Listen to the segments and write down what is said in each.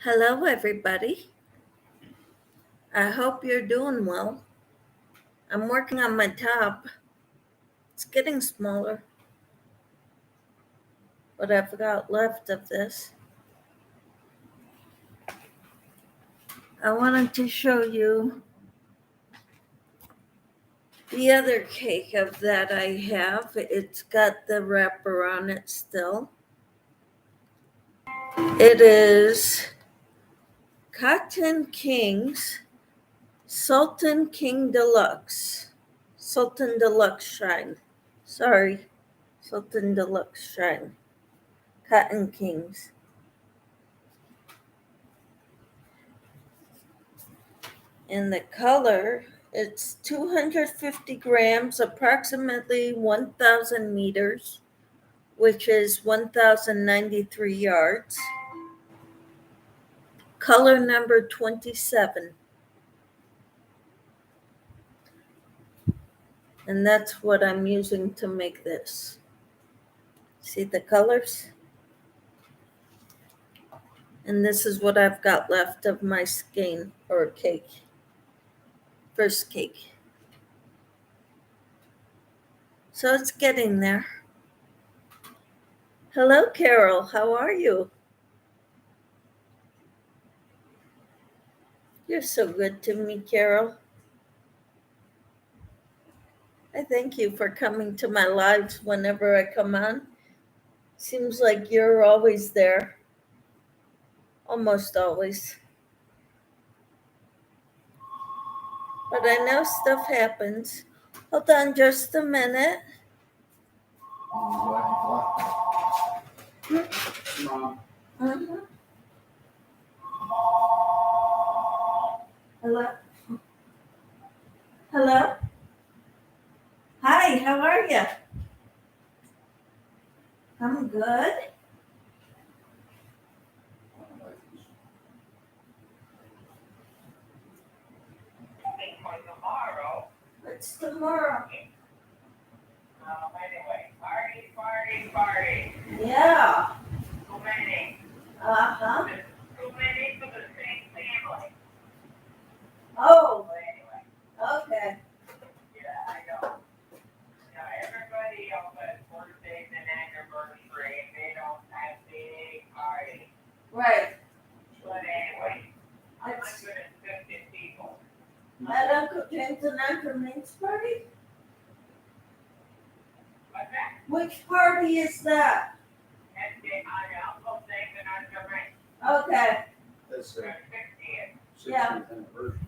Hello, everybody. I hope you're doing well. I'm working on my top. It's getting smaller, what I've got left of this. I wanted to show you the other cake of that I have. It's got the wrapper on it still. It is Cotton King's Sultan King Deluxe. Sultan Deluxe Shrine. Sorry, Sultan Deluxe Shrine. Cotton Kings. And the color, it's 250 grams, approximately 1,000 meters, which is 1,093 yards. Color number 27. And that's what I'm using to make this. See the colors? And this is what I've got left of my skein or cake. First cake. So it's getting there. Hello, Carol. How are you? You're so good to me, Carol. I thank you for coming to my lives whenever I come on. Seems like you're always there. Almost always. But I know stuff happens. Hold on just a minute. Mm-hmm. Hello? Hello? Hi, how are you? I'm good. Tomorrow. What's tomorrow? Anyway, party. Yeah. Too many. Uh-huh. Too many for the same family. Oh, But anyway, okay. yeah, I know. Everybody else has birthdays and anniversaries. They don't have big parties. Right. But anyway, It's 150 people. at Uncle James and Uncle Min's party? What's that? Which party is that? And they on Uncle James and Uncle Ray. Okay. That's They're the 60th. 60th anniversary.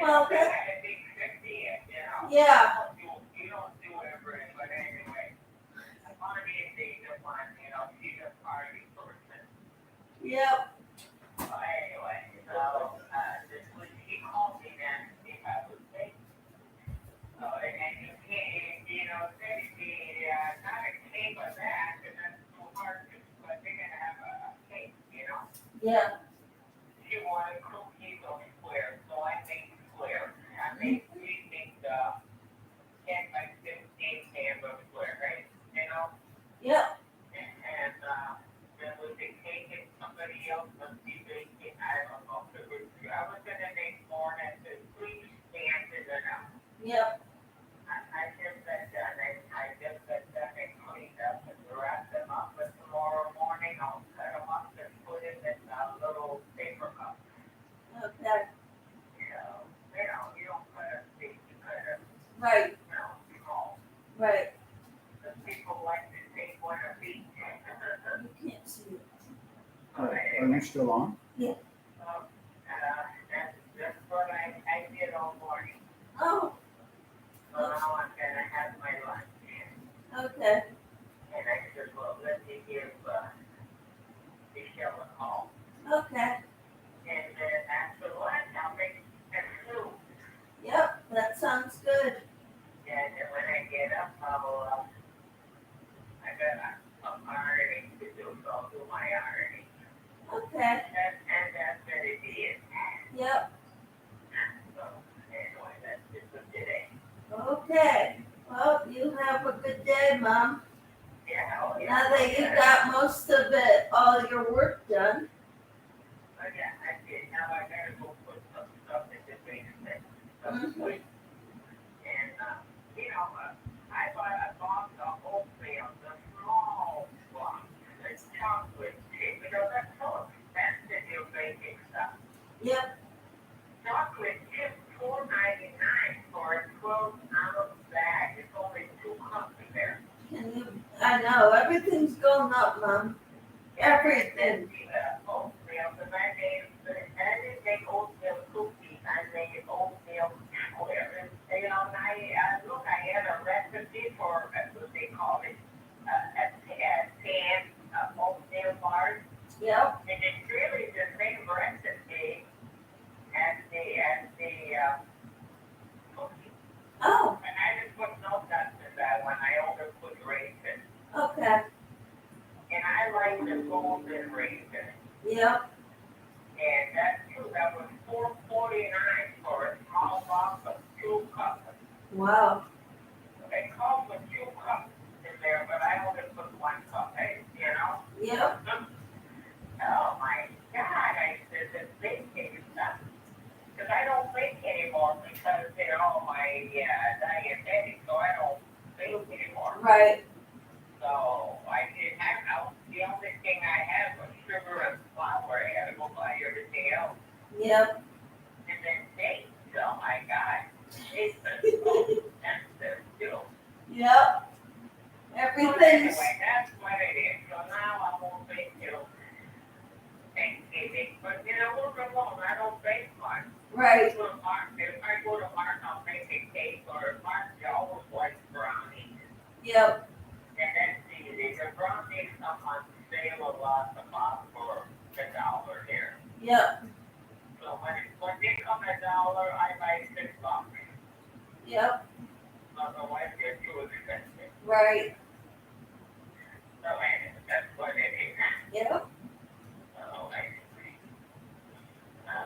Well, They that- had a big 60th, Yeah. You don't do it right, but anyway. A party is the one, she's a party person. Yep. But anyway, so, this was, she called me then, if I was late. So, and then you can't, not a cake of that, because that's too hard to, but they're gonna have a cake, Yeah. She wanted cookies or squares, so I made squares. I made 10 by 15 hamburger square, right? Yep. And then with the cake and somebody else must be baking. I don't know if it was, I was gonna make more than the sweet dances and Yep. I just got done. I just got done and cleaned up and wrapped them up. But tomorrow morning I'll cut them up and put them in little paper cups. Okay. You don't cut a steak, you cut a Right. small. Right. Because people like to take one of each. You can't see it. Are you still on? That's what I did all morning. Oh, So now I'm gonna have my lunch. okay. And I said, well, let me give Michelle a call. Okay. And then after lunch, I'll make a soup. Yep. That sounds good. And then when I get up, I got some ironing to do, so I'll do my ironing. Okay. And that's gonna be it. Yep. So anyway, that's just for today. Okay. Well, you have a good day, Mom. Yeah. Now that you got most of it, all your work done. But yeah, Mhm. And, I bought a box of oatmeal, the small box, the chocolate chip. That's so expensive, you're baking stuff. Yep. Chocolate chip, $4.99 for a 12-ounce bag. It's only 2 cups in there. I know, everything's going up, Mom. Everything. Oatmeal, because I didn't make oatmeal cookies. I made oatmeal squares. And, look, I had a recipe for, what they call it, a pan oatmeal bars. Yep. And it's really the same recipe as the cookie. Oh, And I just put no nuts in that one. I only put raisins. okay. And I like the golden raisin. Yep. And that was $4.49 for a small box of 2 cups. Wow. They call for 2 cups in there, but I only put 1 cup, Yep. Oh my God, I said this baking stuff. Because I don't bake anymore because they're all my diabetic, so I don't bake anymore. Right. So I didn't have, the only thing I had was sugar and flour. I had to go buy everything else. Yep. And then dates, oh my God, dates are so expensive too. Yep. So Everything's. anyway, that's what it is. So now I won't bake till Thanksgiving. But we're alone. I don't bake much. Right. If I go to Mark, I'll make a cake, or Mark always likes brownies. Yep. And that's easy. The brownies come on sale a lot for $1 here. Yep. So when they come $1, I buy $6. Yep. Otherwise, they're too expensive. Right. So anyway, that's what it is. Yep. So anyway,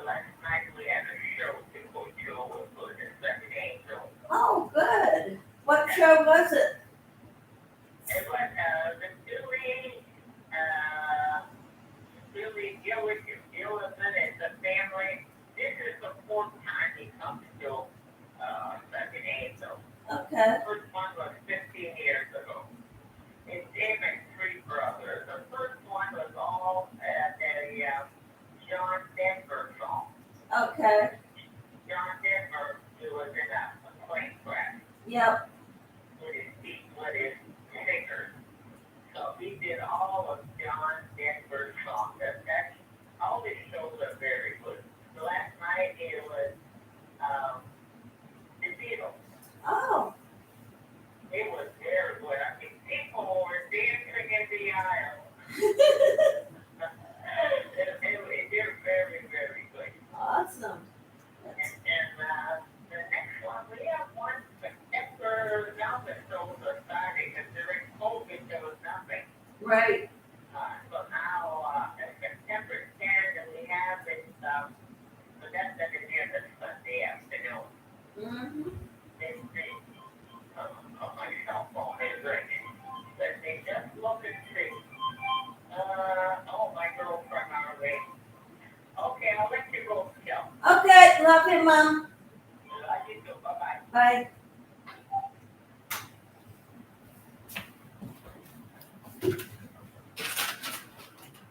last night we had a show to go to with the Second Angel. Oh, good. What show was it? It was the Billy Gillison and the family. This is the 4th time he comes to Second Angel. Okay. The first one was 15 years ago. It's him and 3 brothers. The first one was all at the John Denver song. Okay. John Denver, who was in a plane crash Yep. with his singers. So he did all of John Denver's songs. All his shows are very good. So last night it was the Beatles. Oh. It was very good. I mean, people were dancing in the aisle. They're very, very good. Awesome. And the next one, we have one September. Now the shows are starting because during COVID there was nothing. Right. So now September 10th, and we have it. So that's going to be the Sunday afternoon. Mm-hmm. My cell phone is ringing. Let me just look and see. My girlfriend already. Okay, I'll let you go, Phil. Okay. Love you, Mom. Love you too. Bye-bye. Bye.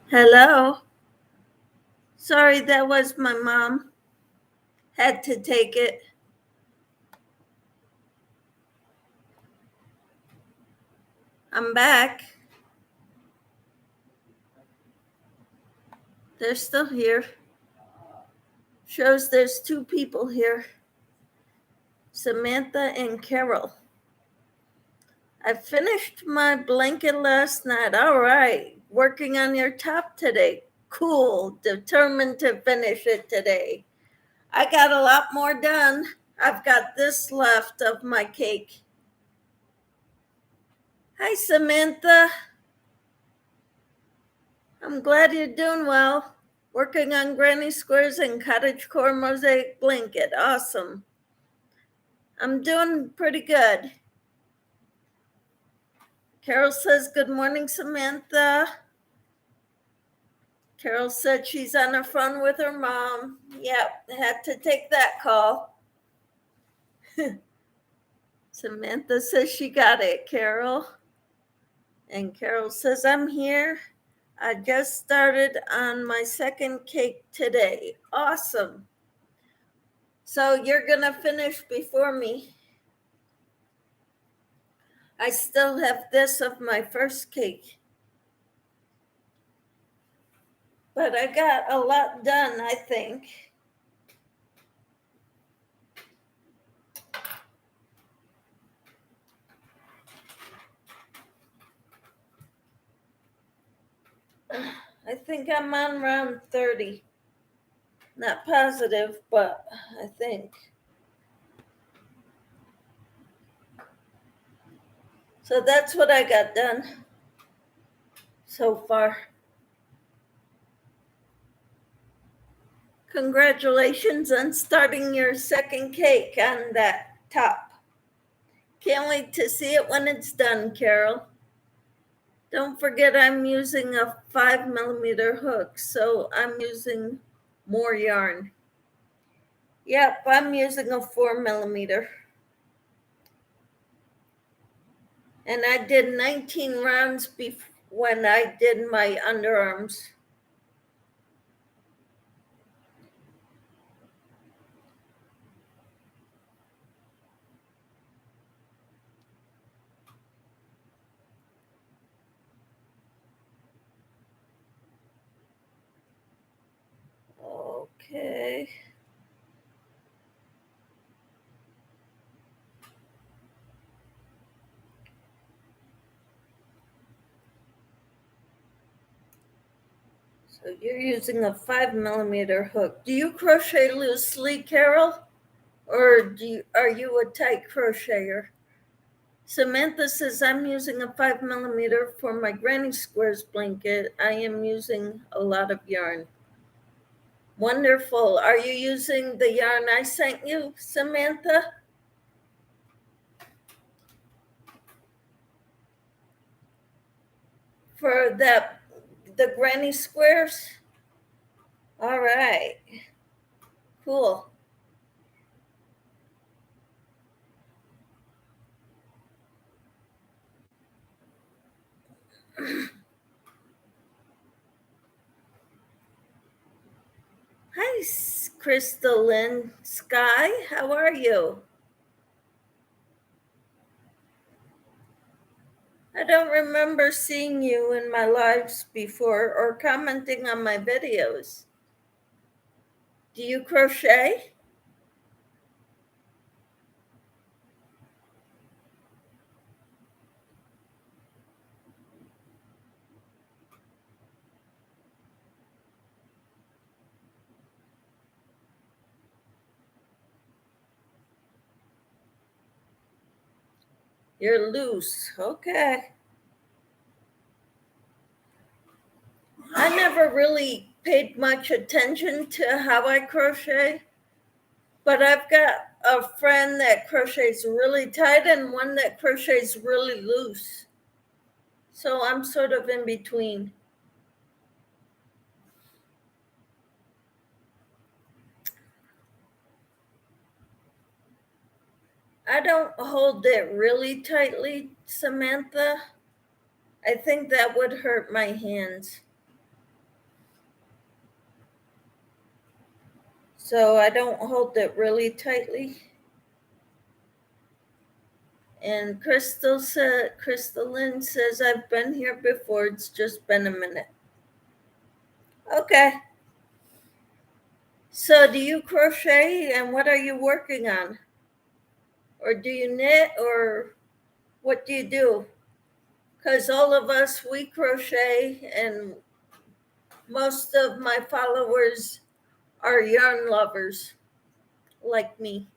Hello. Sorry, that was my mom. Had to take it. I'm back. They're still here. Shows there's 2 people here. Samantha and Carol. I finished my blanket last night. All right. Working on your top today. Cool. Determined to finish it today. I got a lot more done. I've got this left of my cake. Hi, Samantha. I'm glad you're doing well. Working on granny squares and cottagecore mosaic blanket. Awesome. I'm doing pretty good. Carol says, good morning, Samantha. Carol said she's on the phone with her mom. Yep, had to take that call. Samantha says she got it, Carol. And Carol says, I'm here. I just started on my second cake today. Awesome. So you're going to finish before me. I still have this of my first cake. But I got a lot done, I think. I think I'm on round 30. Not positive, but I think. So that's what I got done so far. Congratulations on starting your second cake on that top. Can't wait to see it when it's done, Carol. Don't forget I'm using a 5mm hook, so I'm using more yarn. Yep, I'm using a 4mm. And I did 19 rounds when I did my underarms. Okay. So you're using a 5mm hook. Do you crochet loosely, Carol? Or are you a tight crocheter? Samantha says, I'm using a 5mm for my granny squares blanket. I am using a lot of yarn. Wonderful. Are you using the yarn I sent you, Samantha? For the granny squares? All right. Cool. Hi, Crystalline Sky. How are you? I don't remember seeing you in my lives before or commenting on my videos. Do you crochet? You're loose. Okay. I never really paid much attention to how I crochet, but I've got a friend that crochets really tight and one that crochets really loose. So I'm sort of in between. I don't hold it really tightly, Samantha. I think that would hurt my hands. So I don't hold it really tightly. And Crystalline says, I've been here before. It's just been a minute. Okay. So do you crochet and what are you working on? Or do you knit or what do you do? Because all of us, we crochet and most of my followers are yarn lovers like me.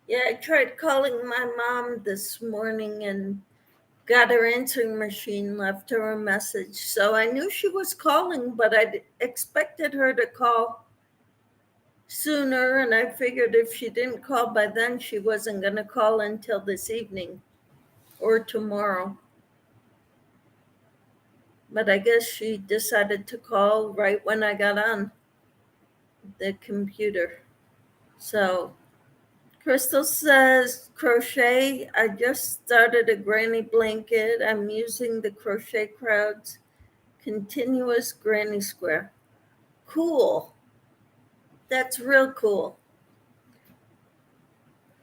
Yeah, I tried calling my mom this morning and got her answering machine, left her a message. So I knew she was calling, but I expected her to call sooner. And I figured if she didn't call by then, she wasn't going to call until this evening or tomorrow. But I guess she decided to call right when I got on the computer. So Crystal says, crochet. I just started a granny blanket. I'm using the Crochet Crowd's continuous granny square. Cool. That's real cool.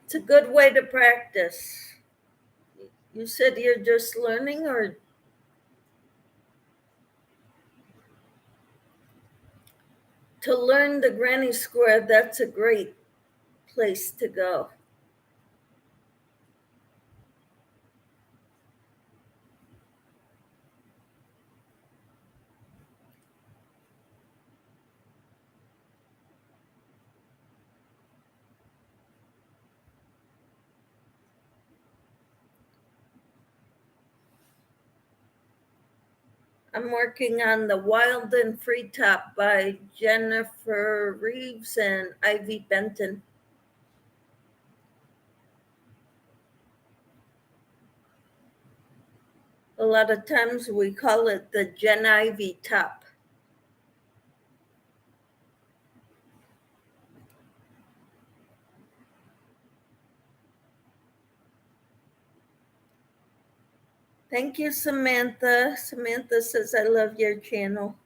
It's a good way to practice. You said you're just learning, or to learn the granny square? That's a great place to go. I'm working on the Wild and Free Top by Jennifer Reeves and Ivy Benton. A lot of times we call it the Gen Ivy top. Thank you, Samantha. Samantha says, I love your channel.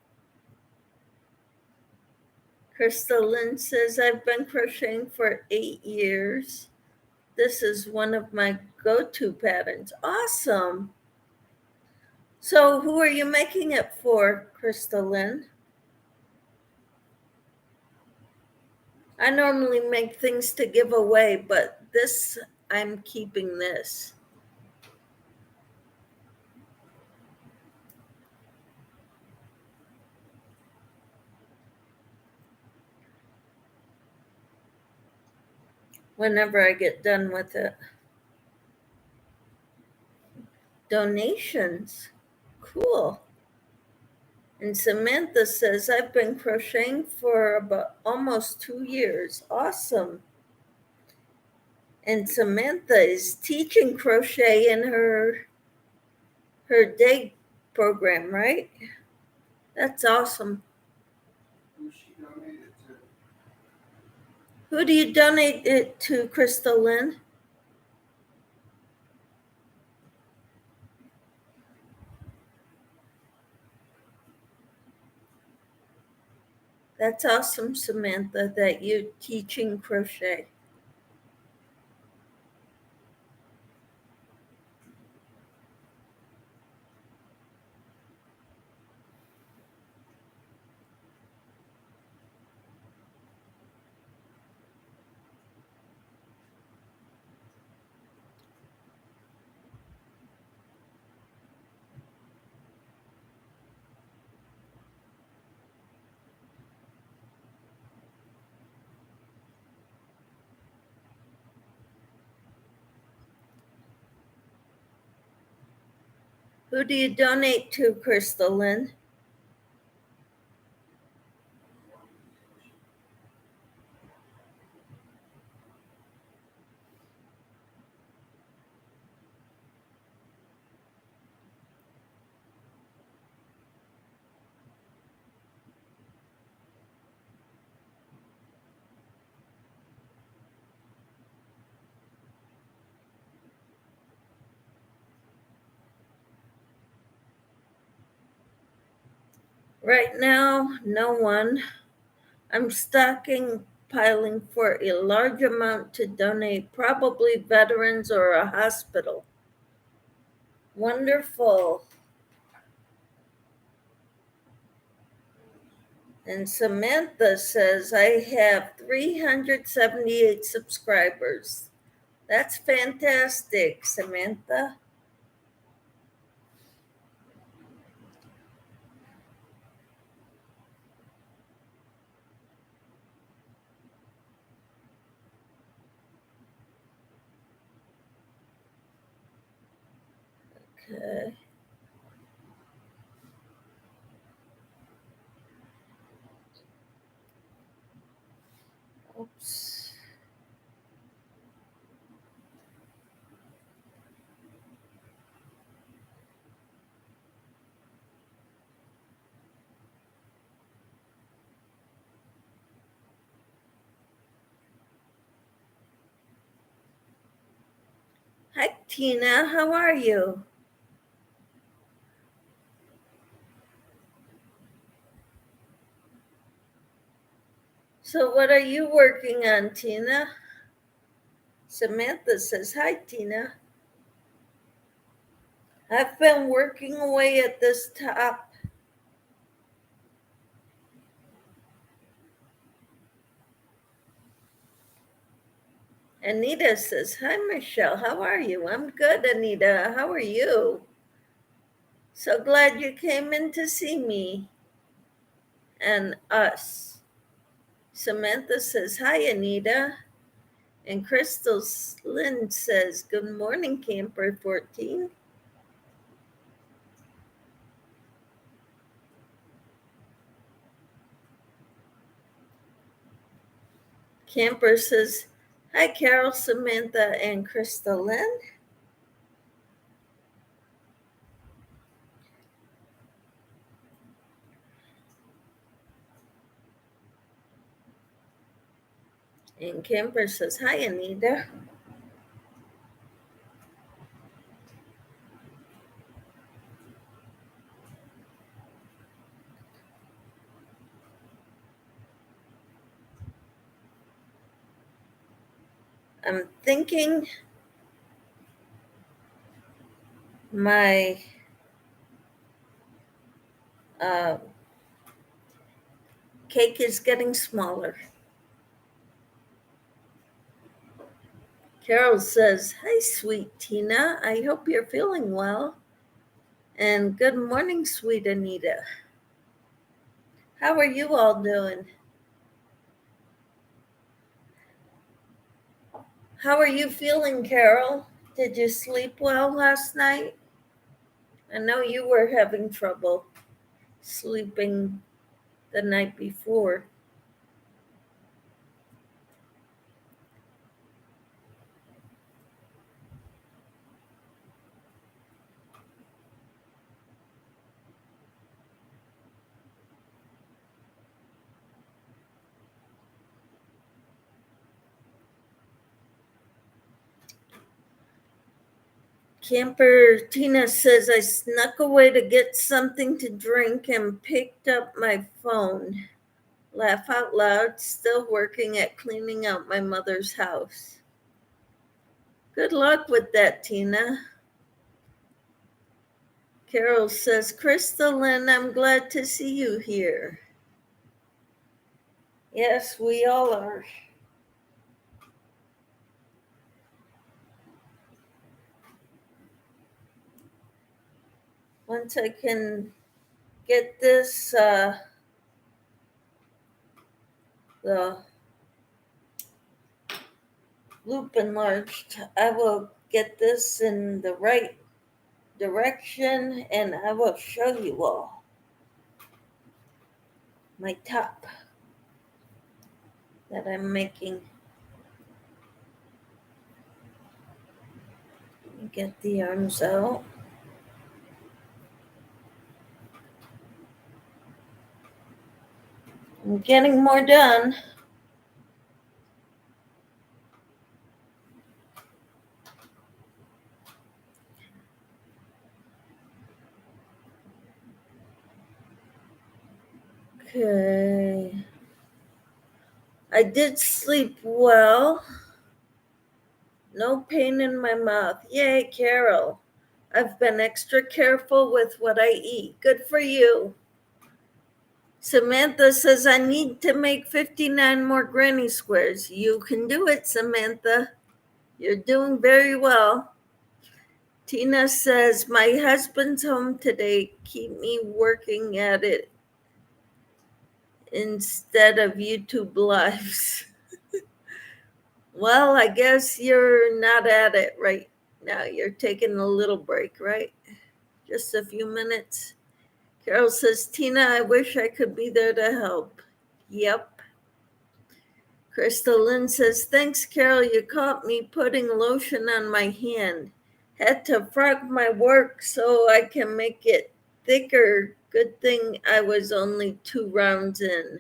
Crystal Lynn says, I've been crocheting for 8 years. This is one of my go-to patterns. Awesome. So who are you making it for, Crystal Lynn? I normally make things to give away, but this, I'm keeping this. Whenever I get done with it. Donations. Cool. And Samantha says, I've been crocheting for about almost 2 years. Awesome. And Samantha is teaching crochet in her day program, right? That's awesome. Who she donated to? Who do you donate it to, Crystal Lynn? That's awesome, Samantha, that you're teaching crochet. Who do you donate to, Crystal Lynn? Right now, no one. I'm stockpiling for a large amount to donate, probably veterans or a hospital. Wonderful. And Samantha says, I have 378 subscribers. That's fantastic, Samantha. Okay. Oops. Hi, Tina. How are you? So, what are you working on, Tina? Samantha says, hi, Tina. I've been working away at this top. Anita says, hi, Michelle. How are you? I'm good, Anita. How are you? So glad you came in to see me and us. Samantha says, hi, Anita. And Crystal Lynn says, good morning, Camper 14. Camper says, hi, Carol, Samantha, and Crystal Lynn. And Camper says, hi, Anita. I'm thinking my uh, cake is getting smaller. Carol says, hi, sweet Tina. I hope you're feeling well. And good morning, sweet Anita. How are you all doing? How are you feeling, Carol? Did you sleep well last night? I know you were having trouble sleeping the night before. Camper Tina says, I snuck away to get something to drink and picked up my phone. Laugh out loud, still working at cleaning out my mother's house. Good luck with that, Tina. Carol says, Crystalline, I'm glad to see you here. Yes, we all are. Once I can get this, the loop enlarged, I will get this in the right direction and I will show you all my top that I'm making. Get the arms out. I'm getting more done. Okay. I did sleep well. No pain in my mouth. Yay, Carol. I've been extra careful with what I eat. Good for you. Samantha says I need to make 59 more granny squares. You can do it, Samantha. You're doing very well. Tina says my husband's home today. Keep me working at it instead of YouTube lives. Well, I guess you're not at it right Now you're taking a little break, right? Just a few minutes. Carol says, Tina, I wish I could be there to help. Yep. Crystal Lynn says, thanks, Carol. You caught me putting lotion on my hand. Had to frog my work so I can make it thicker. Good thing I was only 2 rounds in.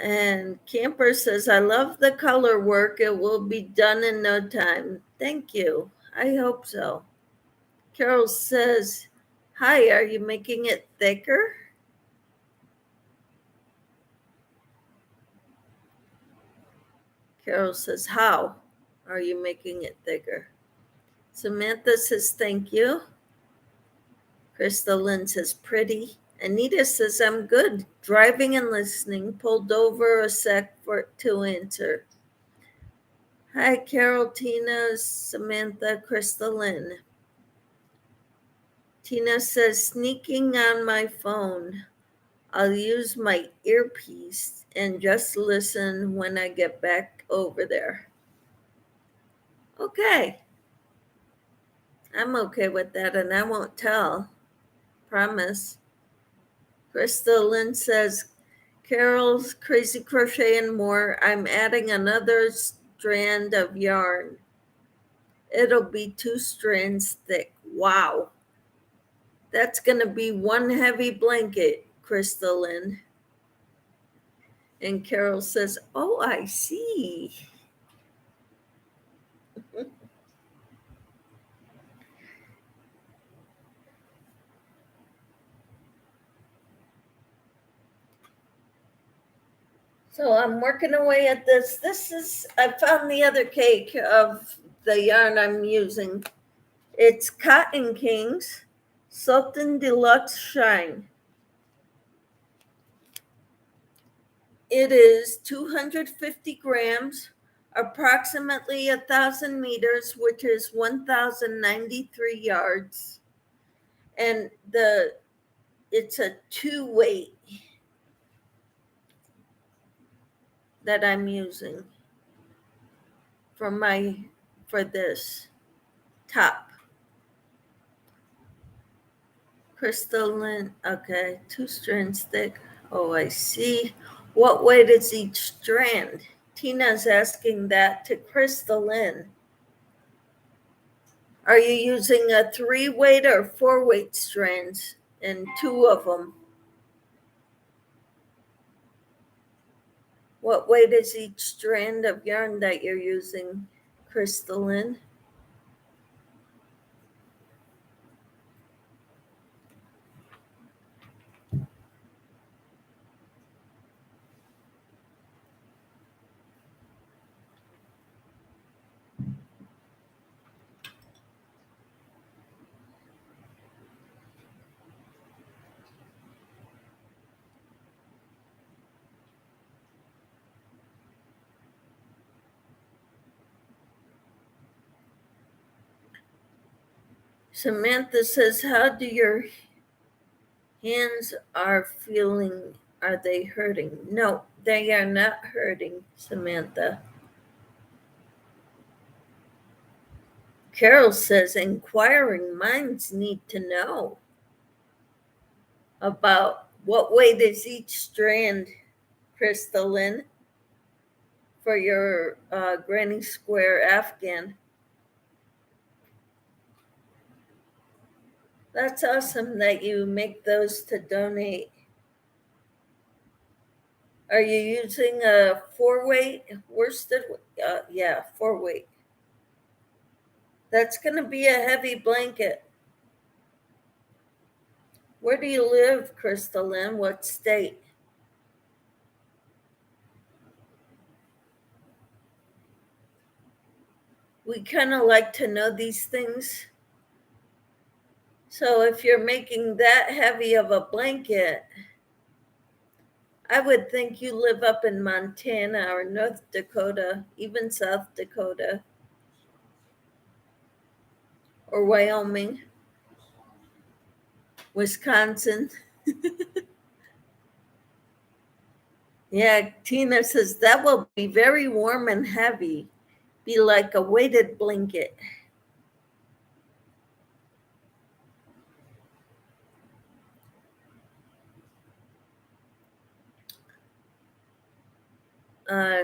And Camper says, I love the color work. It will be done in no time. Thank you. I hope so. Carol says, hi, are you making it thicker? Carol says, how are you making it thicker? Samantha says, thank you. Crystal Lynn says, pretty. Anita says, I'm good. Driving and listening. Pulled over a sec to answer. Hi, Carol, Tina, Samantha, Crystal Lynn. Tina says, sneaking on my phone. I'll use my earpiece and just listen when I get back over there. Okay. I'm okay with that, and I won't tell. Promise. Crystal Lynn says, Carol's Crazy Crochet and More. I'm adding another strand of yarn. It'll be 2 strands thick. Wow. That's going to be one heavy blanket, Crystal Lynn. And Carol says, oh, I see. So I'm working away at this. I found the other cake of the yarn I'm using. It's Cotton Kings Sultan Deluxe Shine. It is 250 grams, approximately 1,000 meters, which is 1,093 yards. And it's a 2 weight that I'm using for this top. Crystalline, okay, 2 strands thick. Oh, I see. What weight is each strand? Tina's asking that to Crystalline. Are you using a 3 weight or 4 weight strands and 2 of them? What weight is each strand of yarn that you're using, Crystalline? Samantha says, how do your hands are feeling? Are they hurting? No, they are not hurting, Samantha. Carol says, inquiring minds need to know about what weight is each strand, Crystalline, for your granny square Afghan. That's awesome that you make those to donate. Are you using a 4 weight worsted? Yeah, 4 weight. That's going to be a heavy blanket. Where do you live, Crystalline? What state? We kind of like to know these things. So if you're making that heavy of a blanket, I would think you live up in Montana or North Dakota, even South Dakota, or Wyoming, Wisconsin. Yeah, Tina says that will be very warm and heavy be like a weighted blanket.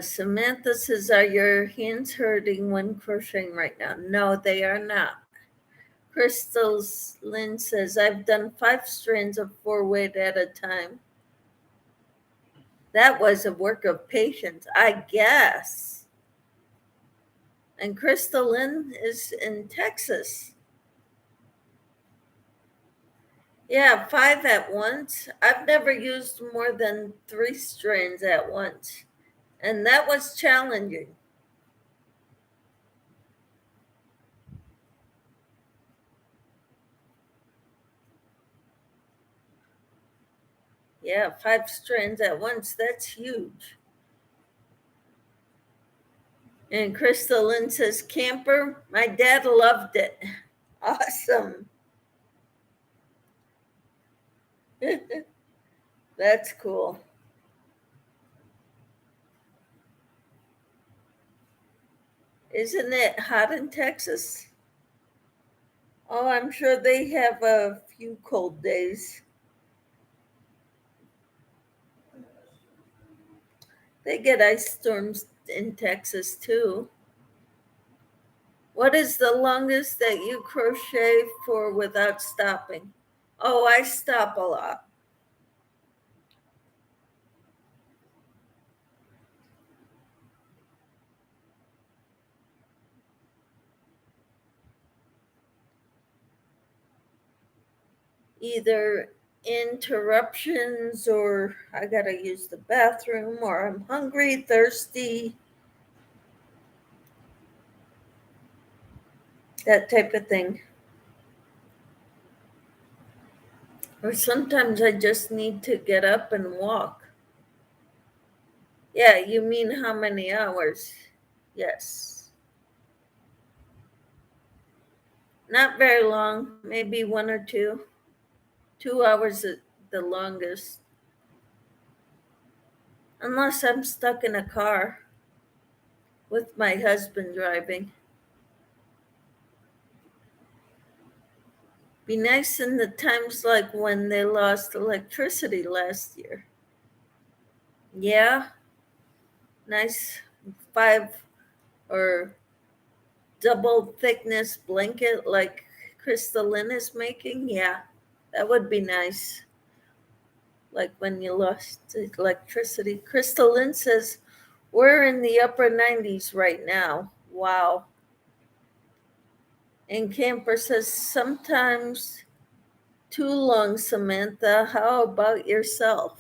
Samantha says, are your hands hurting when crocheting right now? No, they are not. Crystal's Lynn says, I've done 5 strands of 4 weight at a time. That was a work of patience, I guess. And Crystal Lynn is in Texas. Yeah, 5 at once. I've never used more than 3 strands at once. And that was challenging. Yeah, 5 strands at once. That's huge. And Crystal Lynn says, camper, my dad loved it. Awesome. That's cool. Isn't it hot in Texas? Oh, I'm sure they have a few cold days. They get ice storms in Texas too. What is the longest that you crochet for without stopping? Oh, I stop a lot. Either interruptions or I gotta use the bathroom or I'm hungry, thirsty, that type of thing. Or sometimes I just need to get up and walk. Yeah, you mean how many hours? Yes. Not very long, maybe 1 or 2. 2 hours at the longest. Unless I'm stuck in a car with my husband driving. Be nice in the times like when they lost electricity last year. Yeah, nice 5 or double thickness blanket like Crystalline is making. Yeah, that would be nice. Like when you lost electricity. Crystalline says, we're in the upper 90s right now. Wow. And Camper says, sometimes too long, Samantha. How about yourself?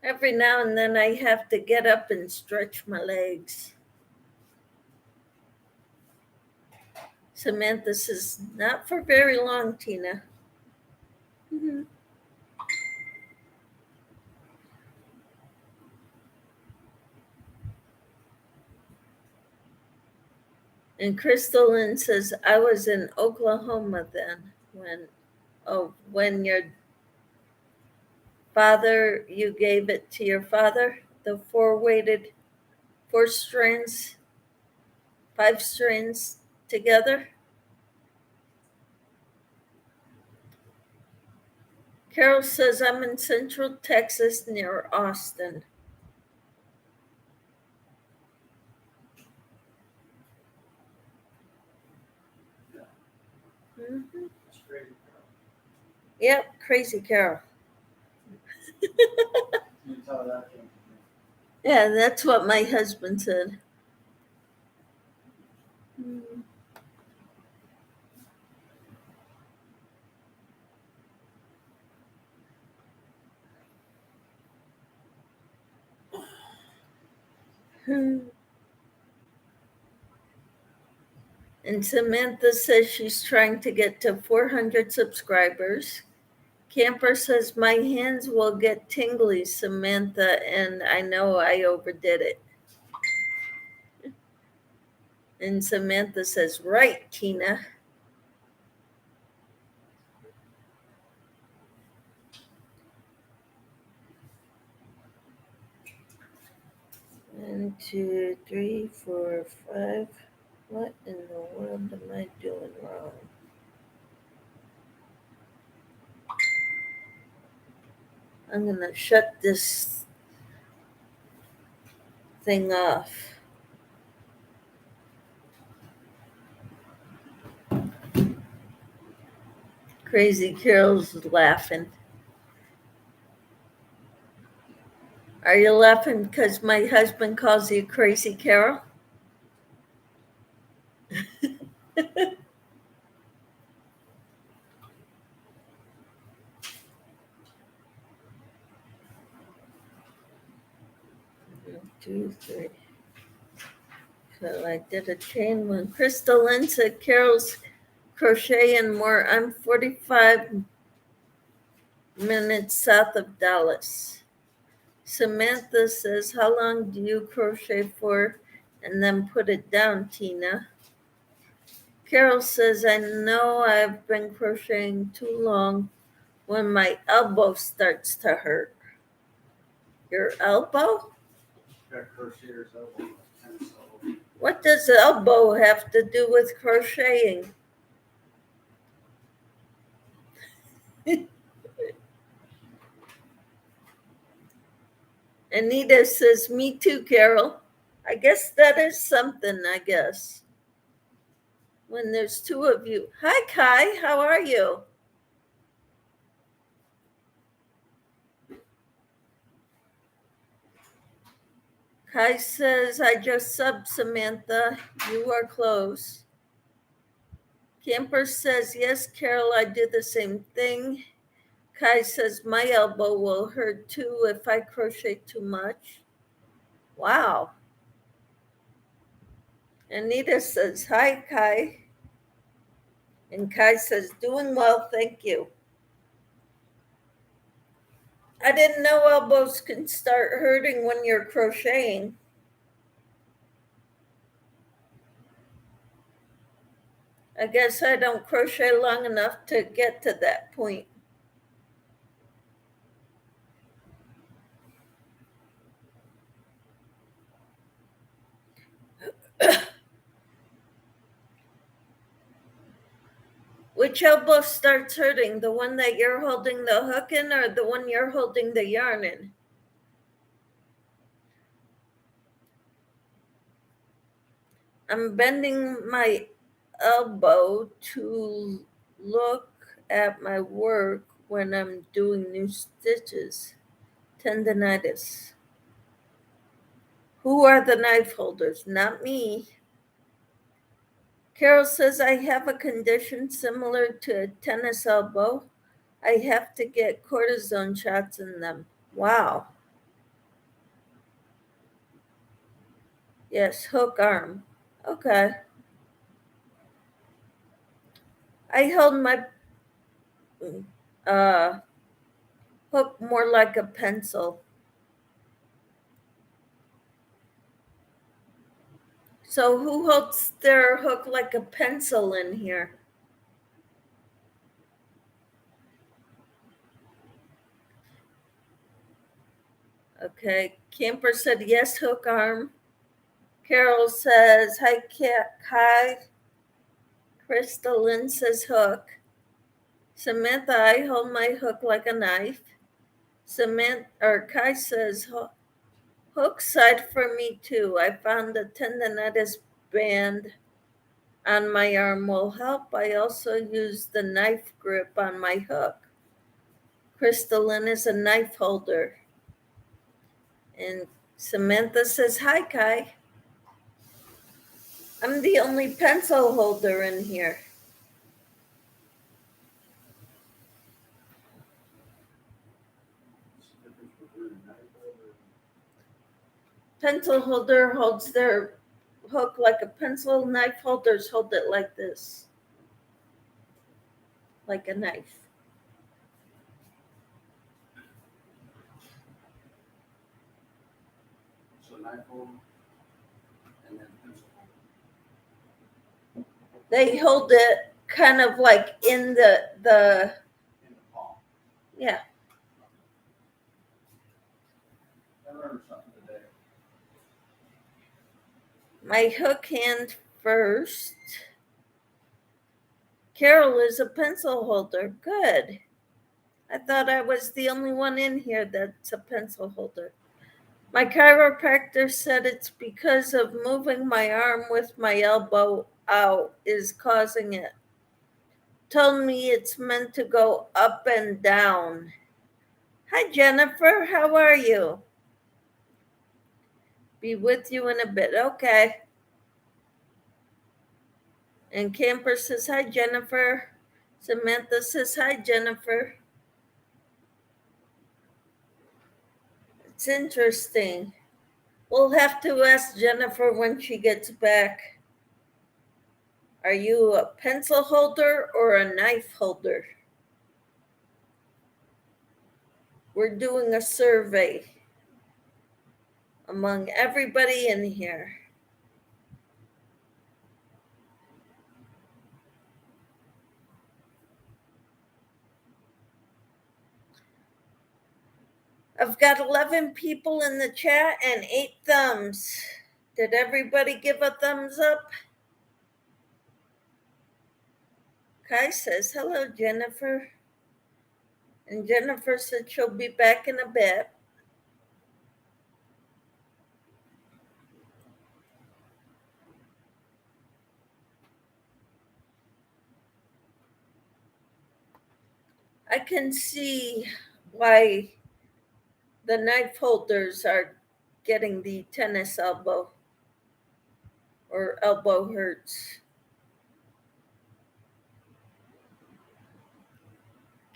Every now and then I have to get up and stretch my legs. Samantha says, not for very long, Tina. Mm-hmm. And Crystalline says, I was in Oklahoma then when your father, you gave it to your father, the 4 strands, 5 strands together. Carol says, I'm in Central Texas near Austin. Mm-hmm. That's crazy. Yep, crazy Carol. You tell that to me. Yeah, that's what my husband said. Mm. And Samantha says she's trying to get to 400 subscribers. Camper says, my hands will get tingly, Samantha, and I know I overdid it. And Samantha says, right, Tina. One, two, three, four, five. What in the world am I doing wrong? I'm gonna shut this thing off. Crazy Carol's laughing. Are you laughing because my husband calls you Crazy Carol? One, two, three. So I did a chain one. Crystal Lynn said Carol's crochet and more. I'm 45 minutes south of Dallas. Samantha says, how long do you crochet for and then put it down, Tina? Carol says, I know I've been crocheting too long when my elbow starts to hurt. Your elbow? Got crocheter's elbow, pencil. What does elbow have to do with crocheting? Anita says, me too, Carol. I guess that is something, I guess. When there's two of you. Hi, Kai. How are you? Kai says, I just subbed Samantha. You are close. Camper says, yes, Carol, I do the same thing. Kai says, my elbow will hurt too if I crochet too much. Wow. Anita says, hi, Kai. And Kai says, doing well, thank you. I didn't know elbows can start hurting when you're crocheting. I guess I don't crochet long enough to get to that point. Which elbow starts hurting? The one that you're holding the hook in or the one you're holding the yarn in? I'm bending my elbow to look at my work when I'm doing new stitches. Tendinitis. Who are the knife holders? Not me. Carol says, I have a condition similar to a tennis elbow. I have to get cortisone shots in them. Wow. Yes, hook arm. Okay. I hold my hook more like a pencil. So who holds their hook like a pencil in here? Okay. Camper said yes, hook arm. Carol says hi, Kai. Crystal Lynn says hook. Samantha, I hold my hook like a knife. Kai says hook side for me too. I found the tendinitis band on my arm will help. I also use the knife grip on my hook. Crystalline is a knife holder. And Samantha says, hi, Kai. I'm the only pencil holder in here. Pencil holder holds their hook like a pencil. Knife holders hold it like this, like a knife. So knife holder and then pencil holder. They hold it kind of like in the In the palm. yeah. I learned something today. My hook hand first. Carol is a pencil holder. Good. I thought I was the only one in here that's a pencil holder. My chiropractor said it's because of moving my arm with my elbow out is causing it. Told me it's meant to go up and down. Hi, Jennifer. How are you? Be with you in a bit. Okay. And Camper says, hi, Jennifer. Samantha says, hi, Jennifer. It's interesting. We'll have to ask Jennifer when she gets back. Are you a pencil holder or a knife holder? We're doing a survey among everybody in here. I've got 11 people in the chat and 8 thumbs. Did everybody give a thumbs up? Kai says, hello, Jennifer. And Jennifer said she'll be back in a bit. I can see why the knife holders are getting the tennis elbow or elbow hurts.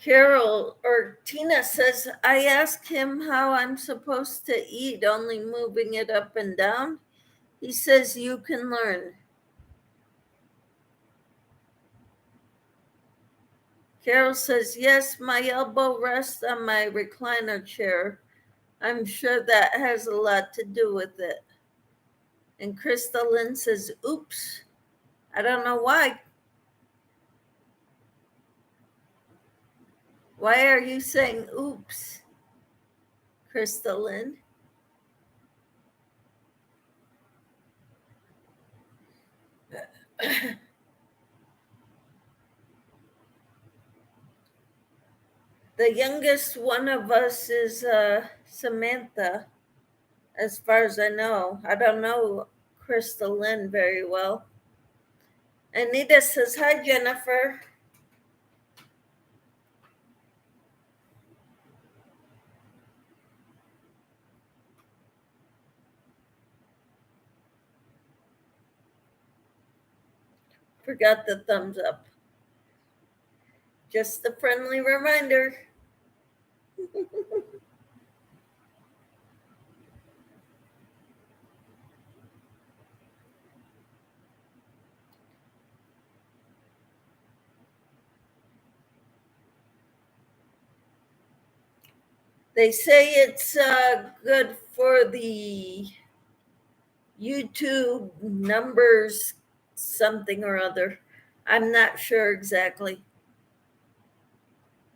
Carol or Tina says, I asked him how I'm supposed to eat, only moving it up and down. He says, you can learn. Carol says, yes, my elbow rests on my recliner chair. I'm sure that has a lot to do with it. And Krista Lynn says, oops, I don't know why. Why are you saying oops, Krista Lynn? The youngest one of us is Samantha, as far as I know. I don't know Krista Lynn very well. Anita says, hi, Jennifer. Forgot the thumbs up. Just a friendly reminder. They say it's good for the YouTube numbers, something or other. I'm not sure exactly.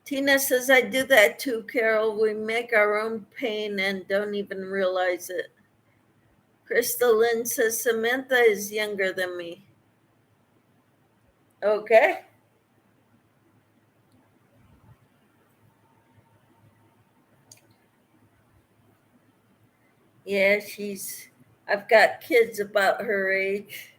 Tina says, I do that too, Carol. We make our own pain and don't even realize it. Crystal Lynn says, Samantha is younger than me. Okay. Yeah, I've got kids about her age.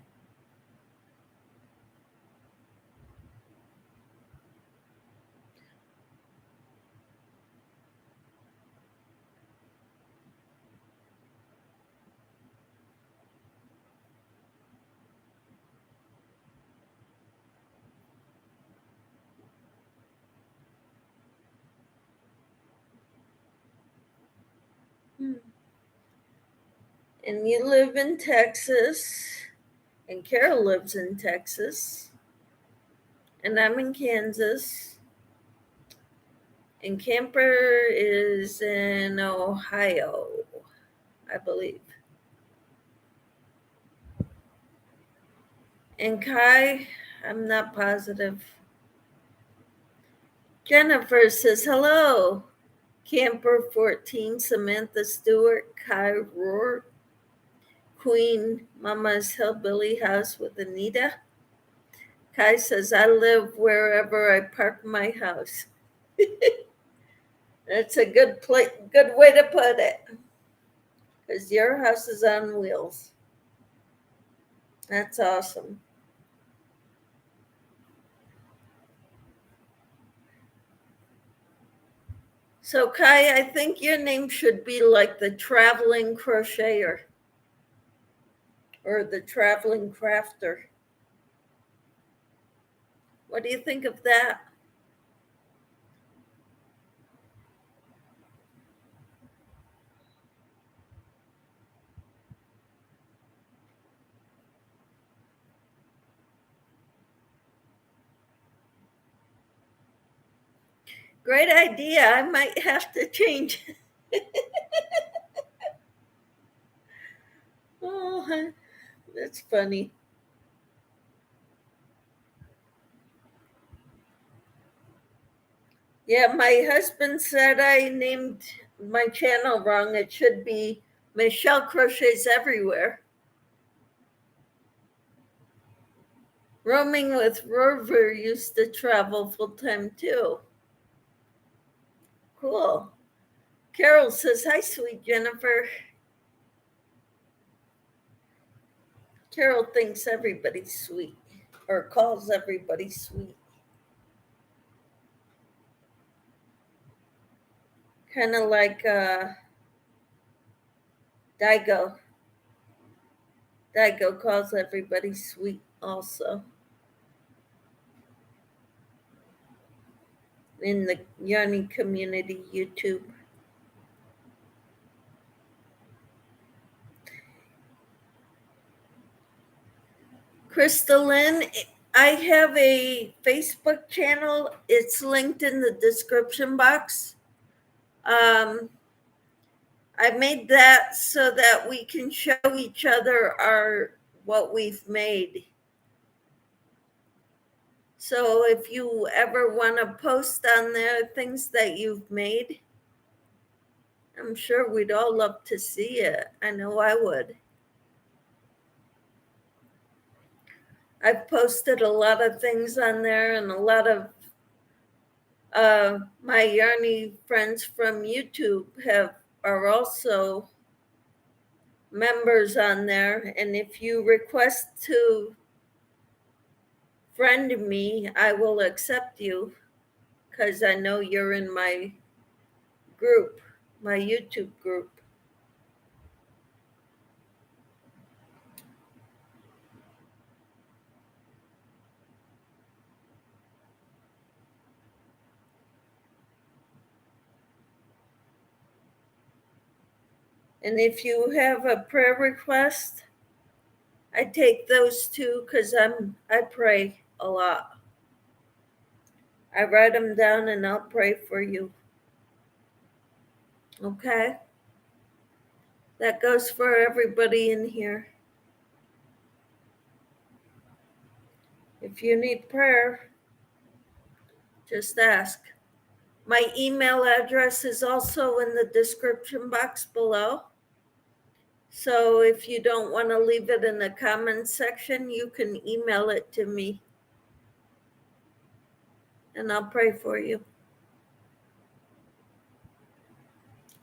And you live in Texas, and Carol lives in Texas, and I'm in Kansas, and Camper is in Ohio, I believe. And Kai, I'm not positive. Jennifer says hello. Camper 14, Samantha Stewart, Kai Rohr, Queen Mama's Hillbilly House with Anita. Kai says, I live wherever I park my house. That's a good way to put it. Because your house is on wheels. That's awesome. So Kai, I think your name should be like the traveling crocheter or the traveling crafter. What do you think of that? Great idea. I might have to change. Oh, that's funny. Yeah, my husband said I named my channel wrong. It should be Michelle Crochets Everywhere. Roaming with Rover used to travel full time too. Cool. Carol says, hi, sweet Jennifer. Carol thinks everybody's sweet or calls everybody sweet. Kind of like Daigo. Daigo calls everybody sweet also. In the Yarny community YouTube. Crystalline, I have a Facebook channel. It's linked in the description box. I made that so that we can show each other what we've made. So if you ever want to post on there things that you've made, I'm sure we'd all love to see it. I know I would. I've posted a lot of things on there, and a lot of my Yarny friends from YouTube are also members on there. And if you request to friend me, I will accept you because I know you're in my group, my YouTube group. And if you have a prayer request, I take those too because I pray a lot. I write them down and I'll pray for you. Okay? That goes for everybody in here. If you need prayer, just ask. My email address is also in the description box below. So if you don't want to leave it in the comments section, you can email it to me and I'll pray for you.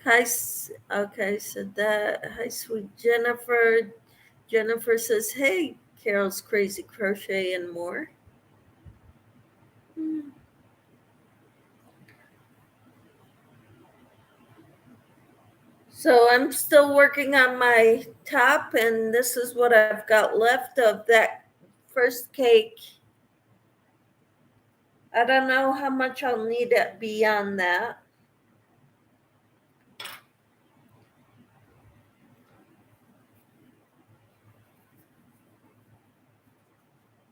Hi, okay, so hi, sweet Jennifer. Jennifer says, hey, Carol's Crazy Crochet and more. So I'm still working on my top, and this is what I've got left of that first cake. I don't know how much I'll need it beyond that.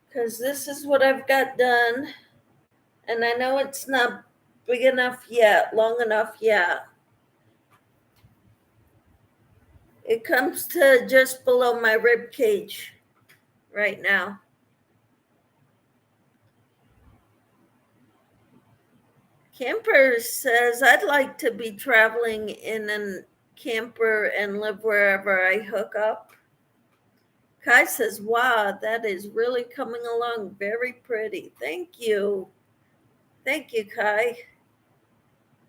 Because this is what I've got done. And I know it's not big enough yet, long enough yet. It comes to just below my rib cage right now. Camper says, I'd like to be traveling in a camper and live wherever I hook up. Kai says, wow, that is really coming along very pretty. Thank you. Thank you, Kai.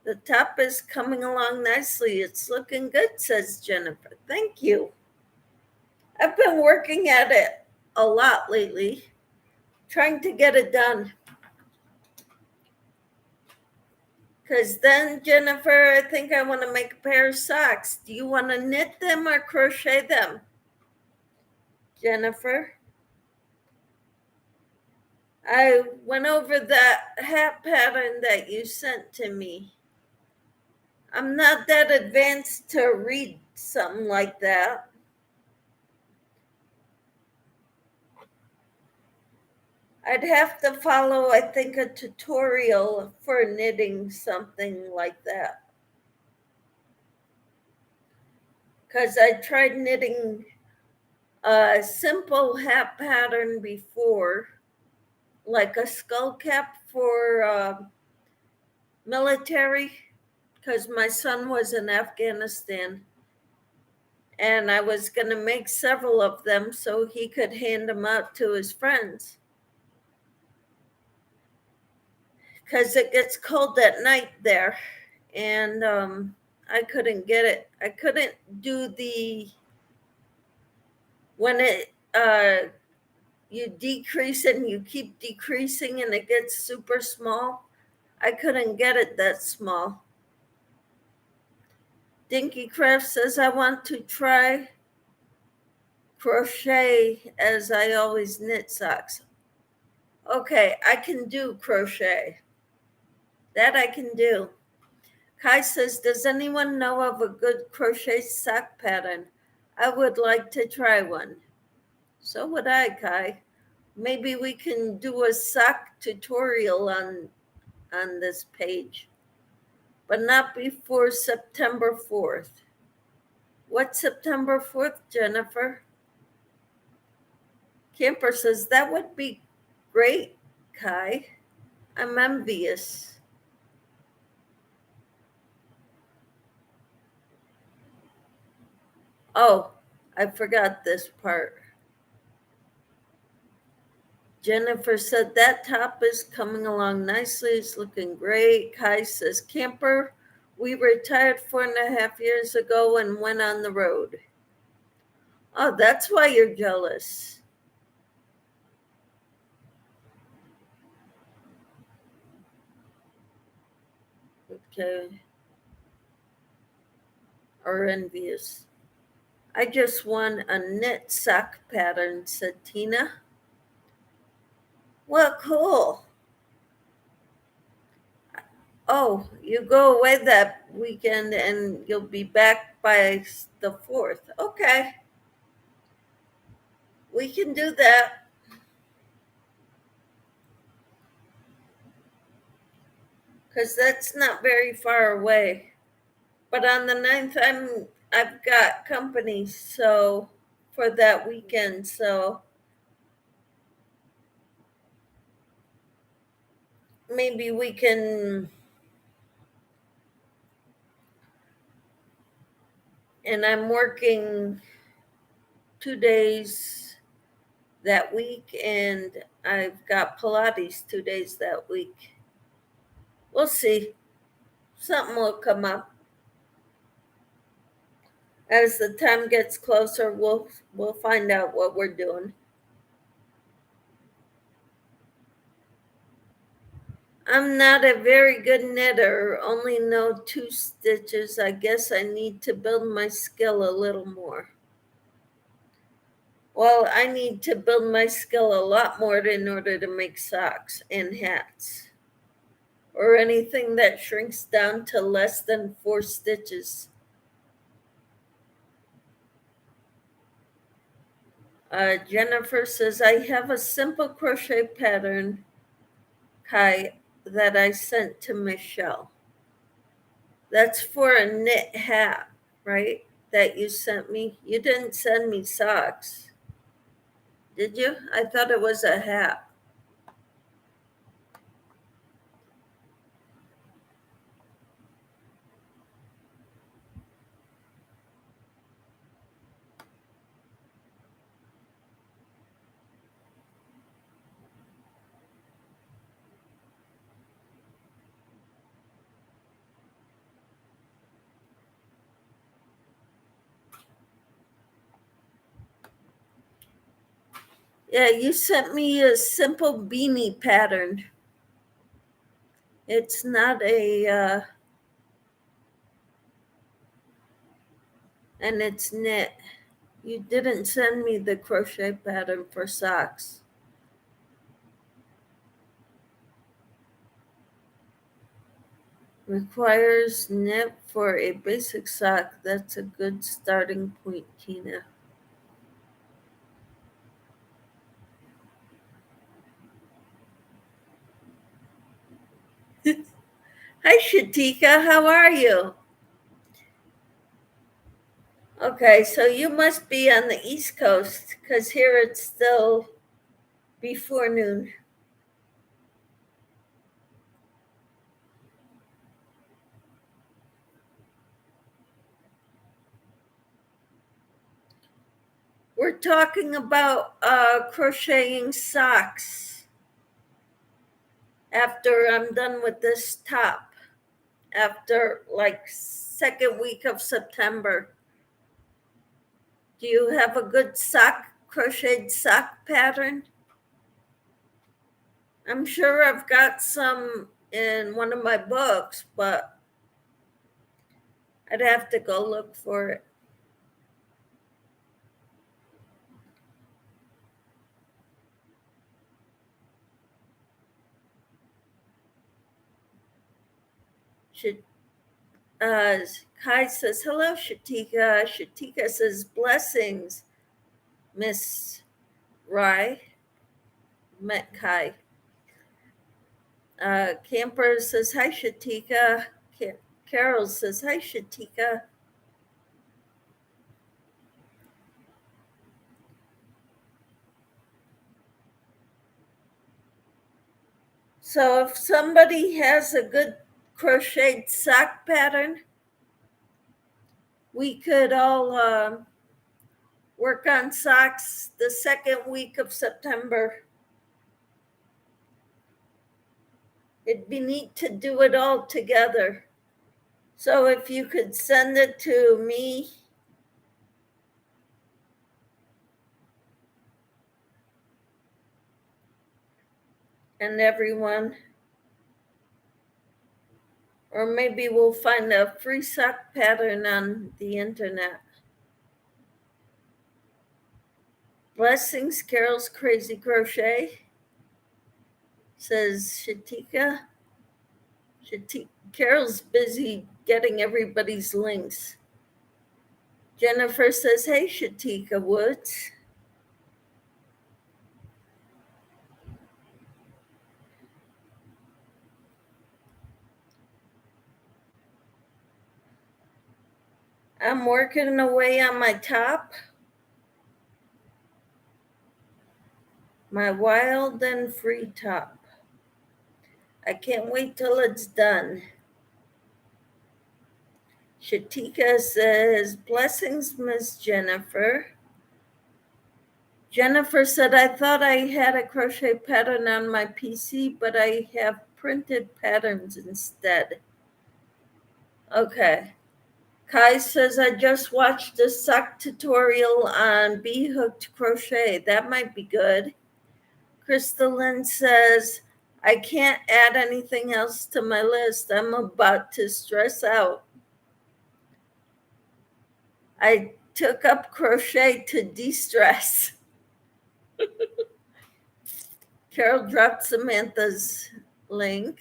The top is coming along nicely. It's looking good, says Jennifer. Thank you. I've been working at it a lot lately, trying to get it done. Because then, Jennifer, I think I want to make a pair of socks. Do you want to knit them or crochet them? Jennifer? I went over that hat pattern that you sent to me. I'm not that advanced to read something like that. I'd have to follow, I think, a tutorial for knitting something like that. Because I tried knitting a simple hat pattern before, like a skull cap for military, because my son was in Afghanistan. And I was going to make several of them so he could hand them out to his friends. Because it gets cold at night there. And I couldn't get it. I couldn't do when you decrease and you keep decreasing and it gets super small. I couldn't get it that small. Dinky Craft says, I want to try crochet as I always knit socks. Okay, I can do crochet. That I can do. Kai says, does anyone know of a good crochet sock pattern? I would like to try one. So would I, Kai. Maybe we can do a sock tutorial on this page, but not before September 4th. What's September 4th, Jennifer? Camper says, that would be great, Kai. I'm envious. Oh, I forgot this part. Jennifer said that top is coming along nicely. It's looking great. Kai says, Camper, we retired 4.5 years ago and went on the road. Oh, that's why you're jealous. Okay. Or envious. I just won a knit sock pattern, said Tina. Well, cool. Oh, you go away that weekend and you'll be back by the 4th. Okay. We can do that. Because that's not very far away. But on the 9th, I've got company so for that weekend, so maybe we can. And I'm working 2 days that week, and I've got Pilates 2 days that week. We'll see. Something will come up. As the time gets closer, we'll find out what we're doing. I'm not a very good knitter, only know 2 stitches. I guess I need to build my skill a little more. Well, I need to build my skill a lot more in order to make socks and hats, or anything that shrinks down to less than 4 stitches. Jennifer says, I have a simple crochet pattern, Kai, that I sent to Michelle. That's for a knit hat, right? That you sent me. You didn't send me socks, did you? I thought it was a hat. Yeah, you sent me a simple beanie pattern. It's not and it's knit. You didn't send me the crochet pattern for socks. Requires knit for a basic sock. That's a good starting point, Tina. Hi, Shatika. How are you? Okay, so you must be on the East Coast because here it's still before noon. We're talking about crocheting socks after I'm done with this top, after like second week of September. Do you have a good crocheted sock pattern? I'm sure I've got some in one of my books, but I'd have to go look for it. Should Kai says, hello, Shatika. Shatika says, blessings, Miss Rai. Met Kai. Camper says, hi, Shatika. Carol says, hi, Shatika. So if somebody has a good crocheted sock pattern, we could all work on socks the second week of September. It'd be neat to do it all together. So if you could send it to me and everyone, or maybe we'll find a free sock pattern on the internet. Blessings, Carol's Crazy Crochet, says Shatika. Carol's busy getting everybody's links. Jennifer says, hey, Shatika Woods. I'm working away on my top. My wild and free top. I can't wait till it's done. Shatika says, blessings, Miss Jennifer. Jennifer said, I thought I had a crochet pattern on my PC, but I have printed patterns instead. Okay. Kai says, I just watched a sock tutorial on bee-hooked crochet. That might be good. Crystalline says, I can't add anything else to my list. I'm about to stress out. I took up crochet to de-stress. Carol dropped Samantha's link.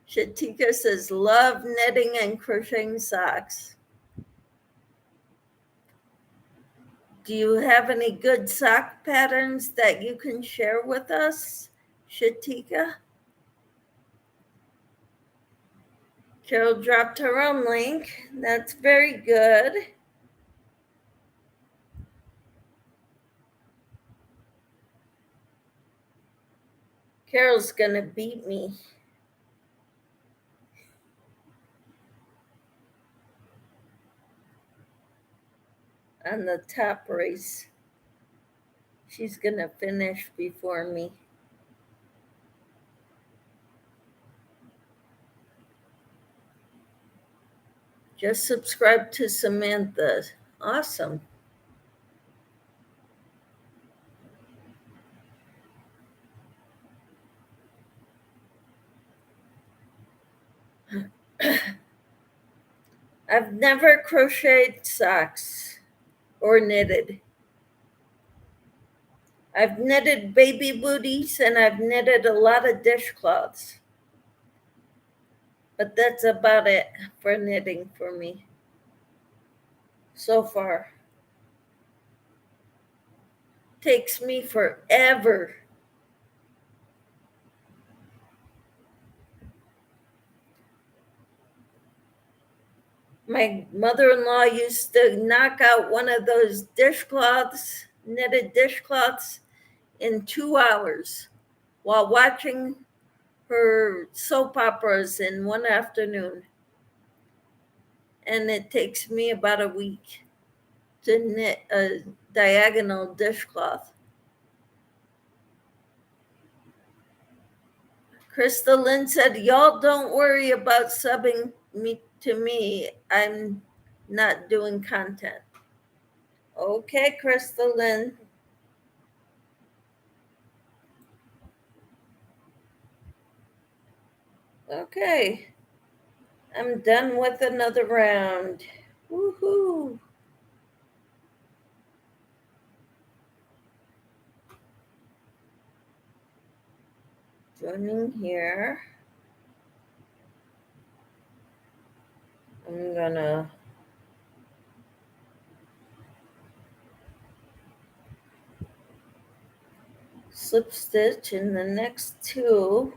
Shatika says, love knitting and crocheting socks. Do you have any good sock patterns that you can share with us, Shatika? Carol dropped her own link. That's very good. Carol's gonna beat me on the top race. She's gonna finish before me. Just subscribe to Samantha. Awesome. I've never crocheted socks or knitted. I've knitted baby booties and I've knitted a lot of dishcloths. But that's about it for knitting for me so far. Takes me forever. My mother-in-law used to knock out one of those dishcloths, knitted dishcloths, in 2 hours while watching her soap operas in one afternoon. And it takes me about a week to knit a diagonal dishcloth. Crystal Lynn said, y'all don't worry about subbing me to me. I'm not doing content. Okay, Crystal Lynn. Okay. I'm done with another round. Woohoo. Joining here. I'm gonna slip stitch in the next two.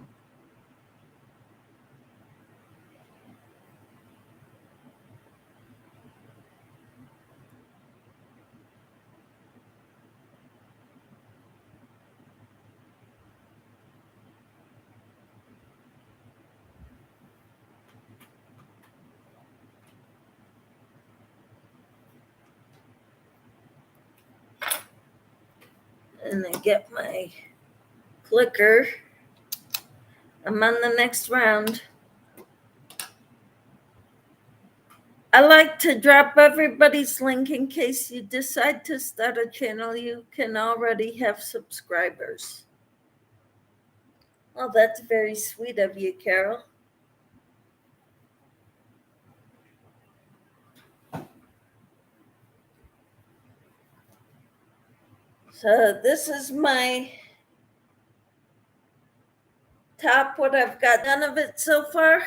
And I get my clicker. I'm on the next round. I like to drop everybody's link in case you decide to start a channel. You can already have subscribers. Well, that's very sweet of you, Carol. So this is my top, what I've got done of it so far.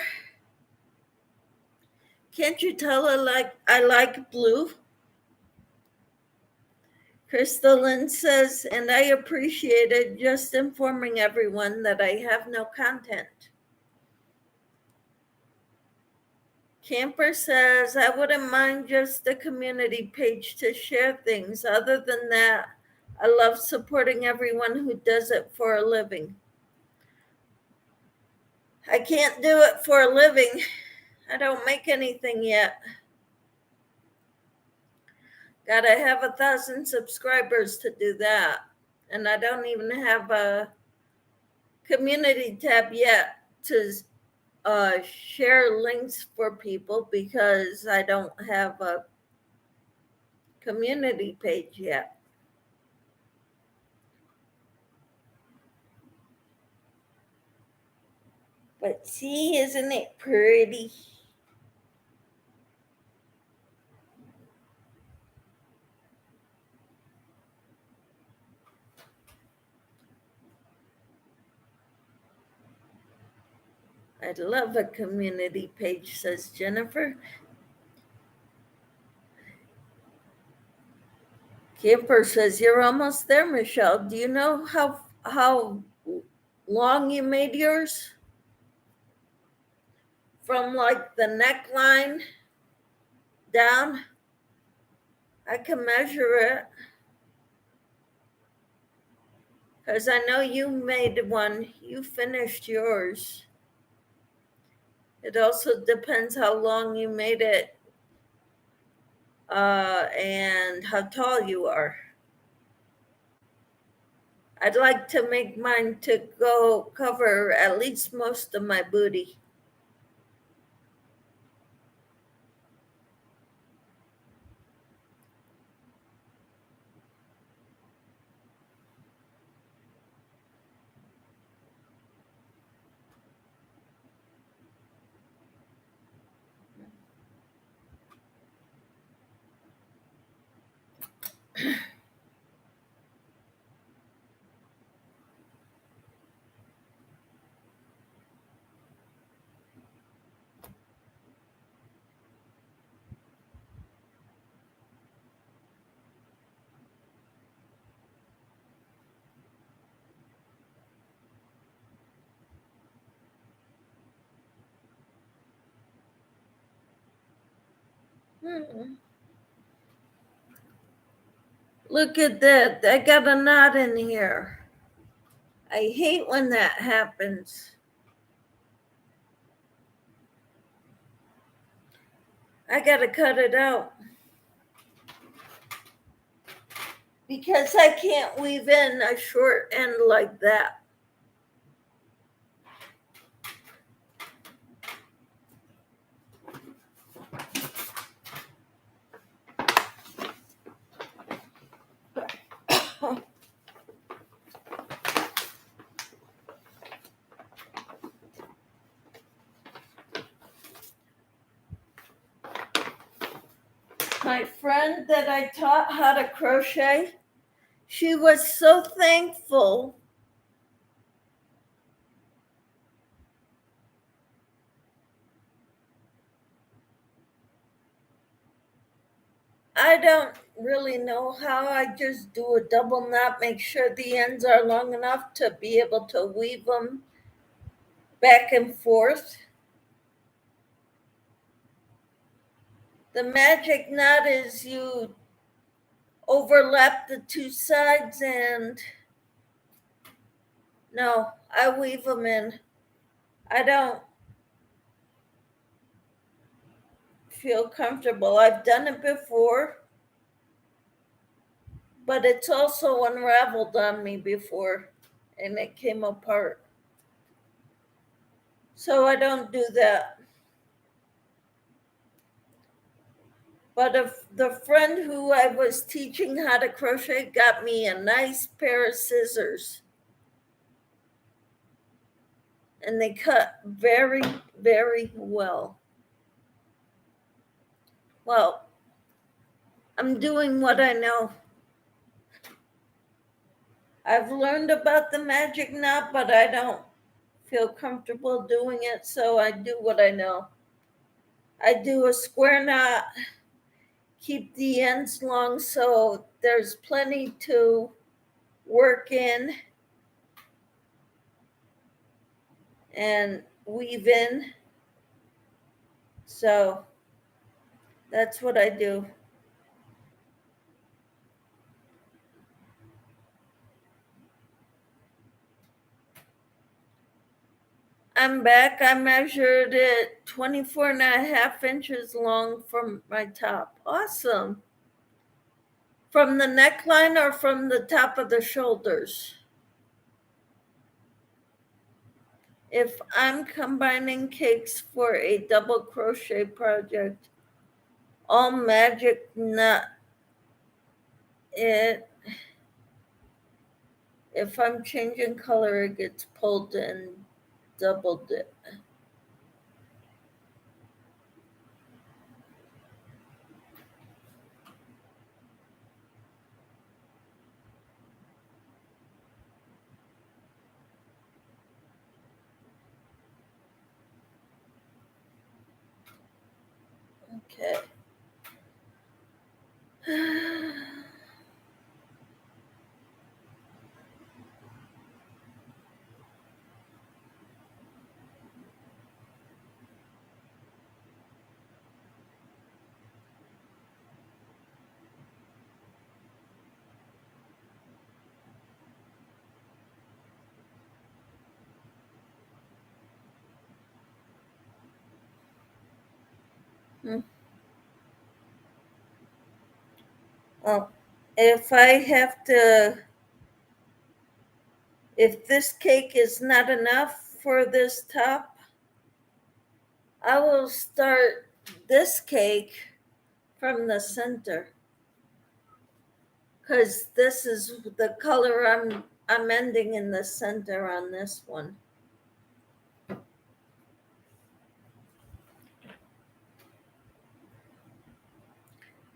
Can't you tell I like blue? Crystal Lynn says, and I appreciate it, just informing everyone that I have no content. Camper says, I wouldn't mind just a community page to share things. Other than that, I love supporting everyone who does it for a living. I can't do it for a living. I don't make anything yet. Gotta have 1,000 subscribers to do that. And I don't even have a community tab yet to share links for people because I don't have a community page yet. But see, isn't it pretty? I'd love a community page, says Jennifer. Camper says, you're almost there, Michelle. Do you know how long you made yours? From like the neckline down? I can measure it. Because I know you made one. You finished yours. It also depends how long you made it and how tall you are. I'd like to make mine to go cover at least most of my booty. Look at that. I got a knot in here. I hate when that happens. I gotta cut it out. Because I can't weave in a short end like that. My friend that I taught how to crochet, she was so thankful. I don't really know how. I just do a double knot, make sure the ends are long enough to be able to weave them back and forth. The magic knot is you overlap the two sides and no, I weave them in. I don't feel comfortable. I've done it before, but it's also unraveled on me before and it came apart. So I don't do that. But if the friend who I was teaching how to crochet got me a nice pair of scissors, and they cut very, very well. Well, I'm doing what I know. I've learned about the magic knot, but I don't feel comfortable doing it, so I do what I know. I do a square knot, keep the ends long so there's plenty to work in and weave in. So that's what I do. I'm back. I measured it 24 and a half inches long from my top. Awesome. From the neckline or from the top of the shoulders? If I'm combining cakes for a double crochet project, all magic knot it. If I'm changing color, it gets pulled and doubled it. Okay. Well, if I have to, if this cake is not enough for this top, I will start this cake from the center, because this is the color I'm ending in the center on this one.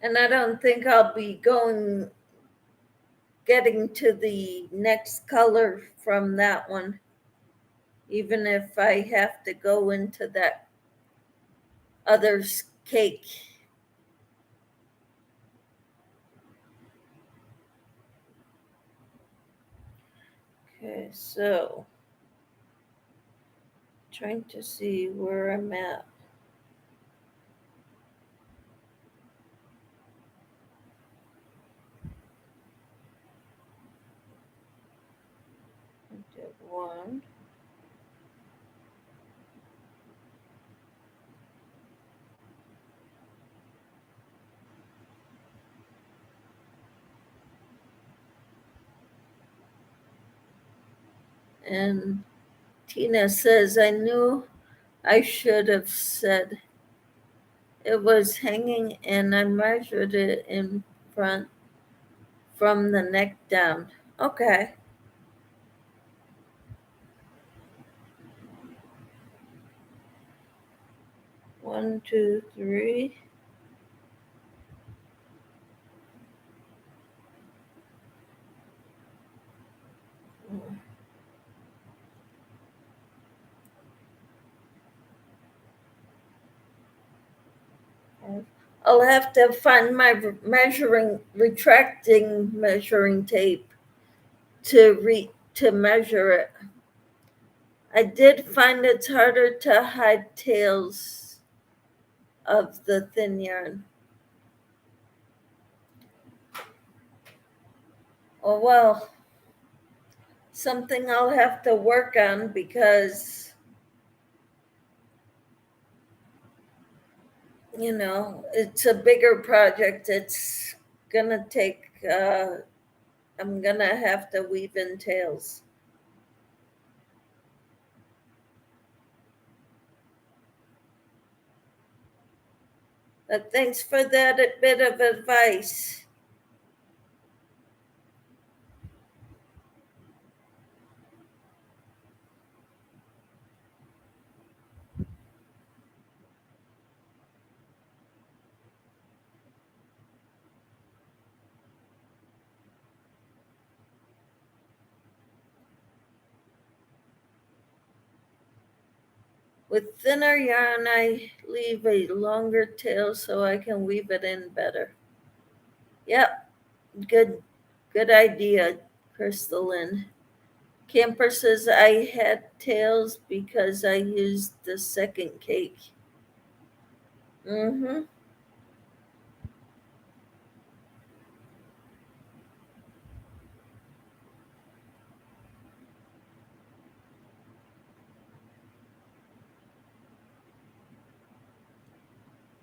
And I don't think I'll be getting to the next color from that one, even if I have to go into that other cake. Okay, so trying to see where I'm at. And Tina says, I knew I should have said it was hanging and I measured it in front from the neck down. Okay. One, two, three. I'll have to find my retracting measuring tape to measure it. I did find it's harder to hide tails of the thin yarn. Oh well, something I'll have to work on because it's a bigger project. It's gonna take. I'm gonna have to weave in tails. But thanks for that bit of advice. With thinner yarn, I leave a longer tail so I can weave it in better. Yep, good idea, Crystalline. Camper says I had tails because I used the second cake. Mm-hmm.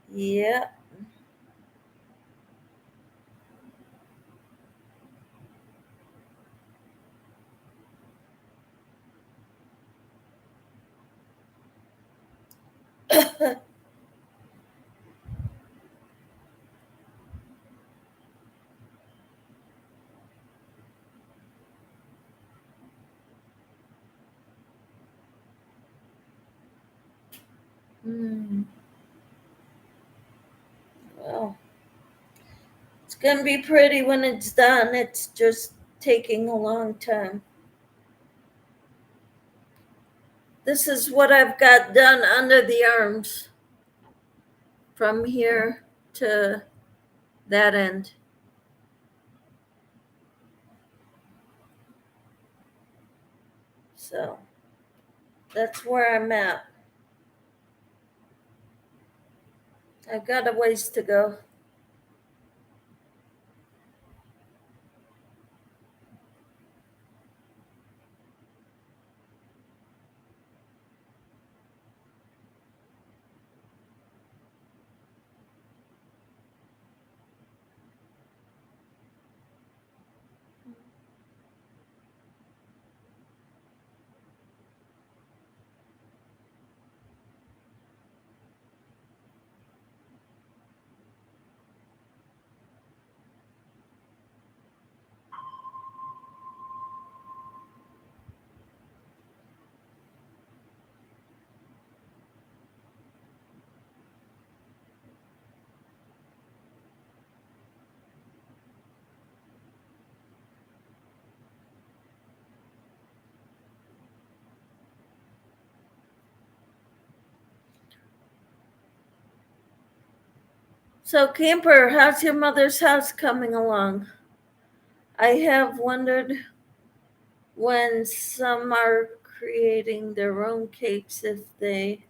Yeah. Well, it's gonna be pretty when it's done. It's just taking a long time. This is what I've got done under the arms from here to that end. So that's where I'm at. I've got a ways to go. So, Camper, how's your mother's house coming along? I have wondered when some are creating their own cakes if they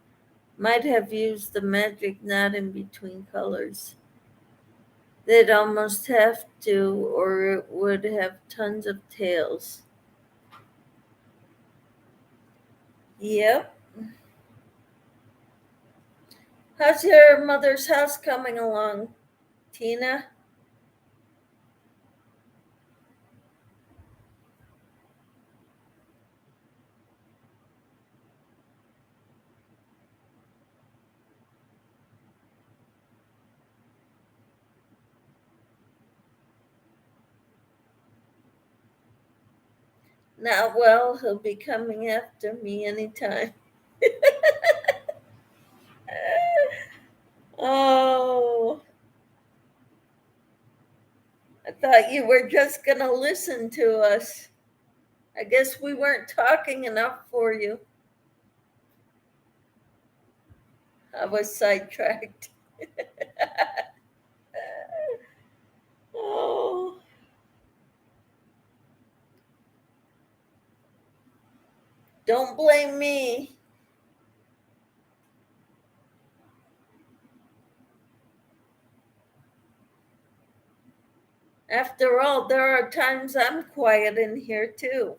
might have used the magic knot in between colors. They'd almost have to, or it would have tons of tails. Yep. How's your mother's house coming along, Tina? Not well, he'll be coming after me anytime. Oh, I thought you were just going to listen to us. I guess we weren't talking enough for you. I was sidetracked. Oh, don't blame me. After all, there are times I'm quiet in here too.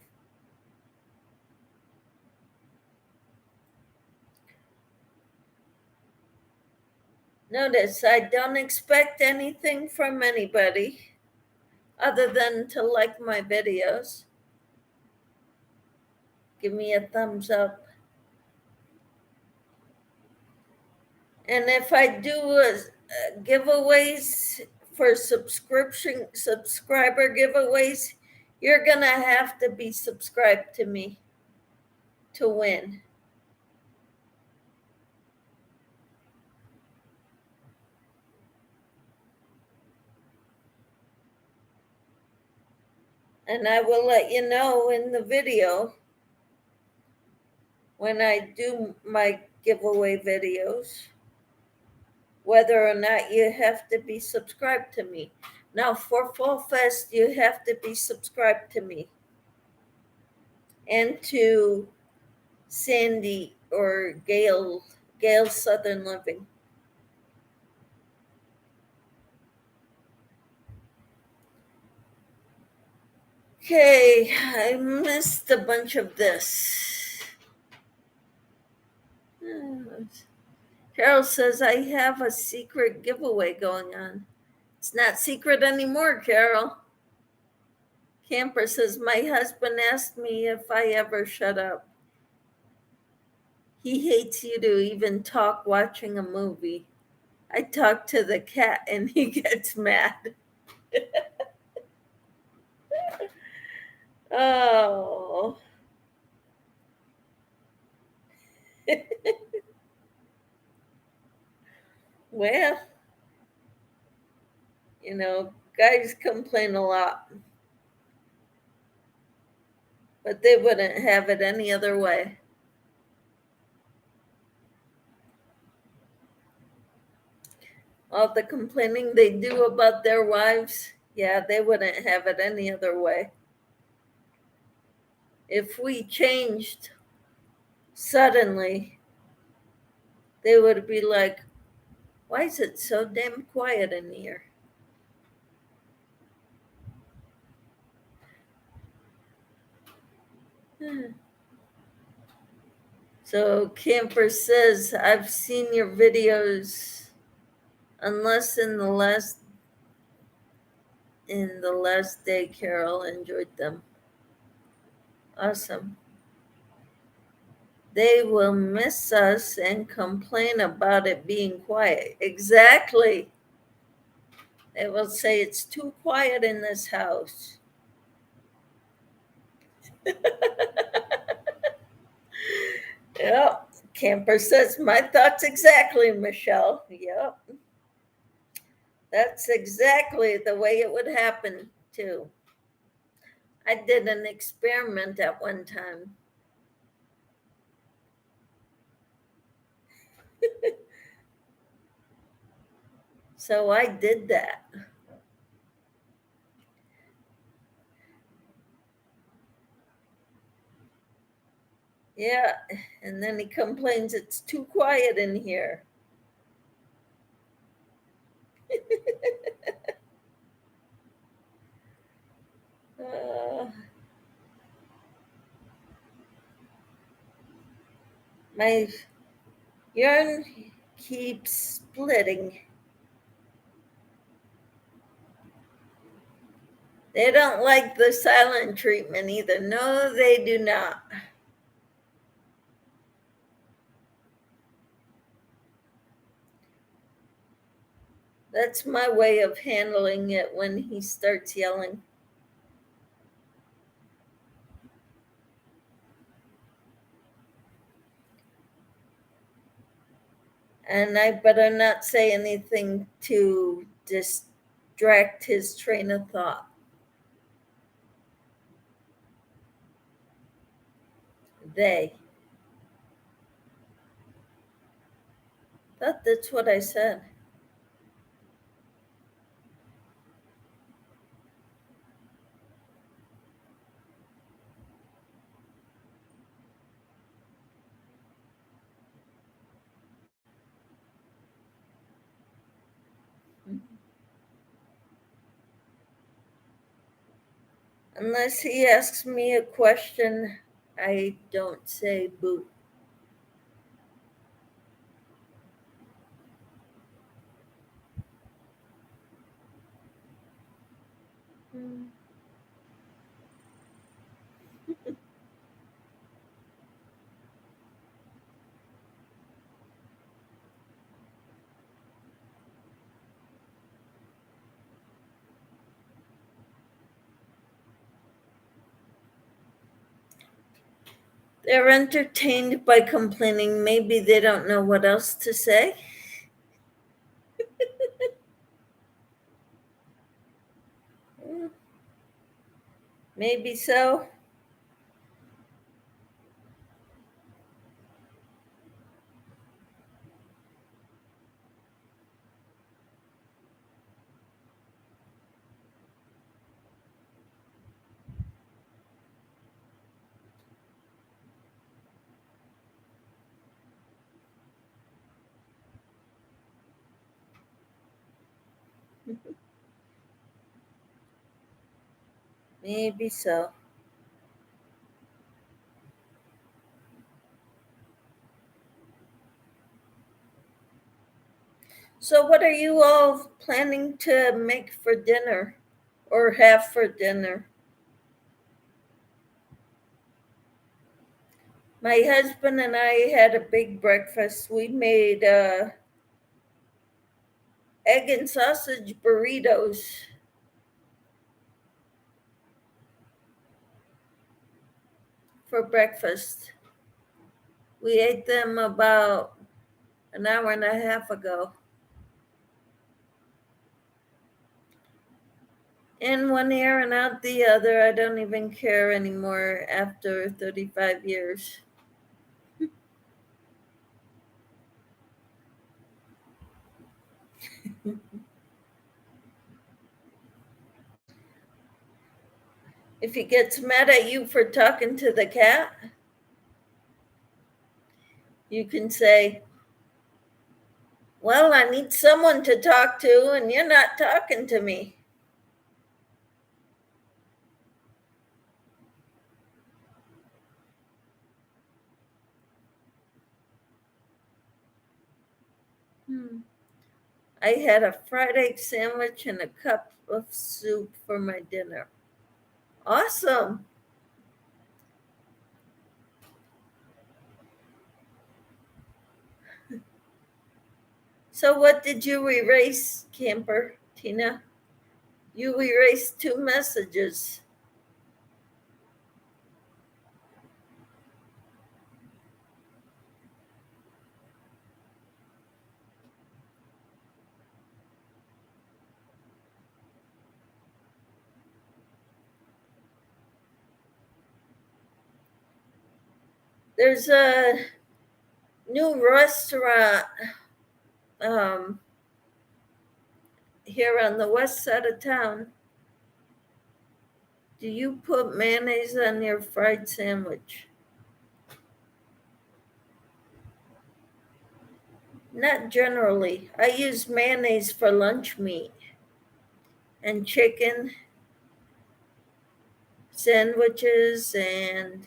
Notice I don't expect anything from anybody other than to like my videos. Give me a thumbs up. And if I do giveaways for subscriber giveaways, you're going to have to be subscribed to me to win. And I will let you know in the video when I do my giveaway videos whether or not you have to be subscribed to me. Now, for Fall Fest, you have to be subscribed to me and to Sandy or Gail's Southern Living. Okay, I missed a bunch of this. Carol says I have a secret giveaway going on. It's not secret anymore, Carol. Camper says my husband asked me if I ever shut up. He hates you to even talk watching a movie. I talk to the cat and he gets mad. Oh. Well, guys complain a lot, but they wouldn't have it any other way. All the complaining they do about their wives, yeah, they wouldn't have it any other way. If we changed suddenly, they would be like, why is it so damn quiet in here? So Camper says, I've seen your videos, unless in the last day, Carol enjoyed them. Awesome. They will miss us and complain about it being quiet. Exactly. They will say it's too quiet in this house. Yep. Camper says, my thoughts exactly, Michelle. Yep. That's exactly the way it would happen, too. I did an experiment at one time. So I did that. Yeah. And then he complains it's too quiet in here. My yarn keeps splitting. They don't like the silent treatment either. No, they do not. That's my way of handling it when he starts yelling. And I better not say anything to distract his train of thought. They. That's what I said. Unless he asks me a question, I don't say boo. They're entertained by complaining. Maybe they don't know what else to say. Maybe so. Maybe so. So, what are you all planning to make for dinner or have for dinner? My husband and I had a big breakfast. We made egg and sausage burritos for breakfast. We ate them about an hour and a half ago. In one ear and out the other. I don't even care anymore after 35 years. If he gets mad at you for talking to the cat, you can say, well, I need someone to talk to, and you're not talking to me. I had a fried egg sandwich and a cup of soup for my dinner. Awesome. So, what did you erase, Camper, Tina? You erased 2 messages. There's a new restaurant um, here on the west side of town. Do you put mayonnaise on your fried sandwich? Not generally. I use mayonnaise for lunch meat and chicken sandwiches and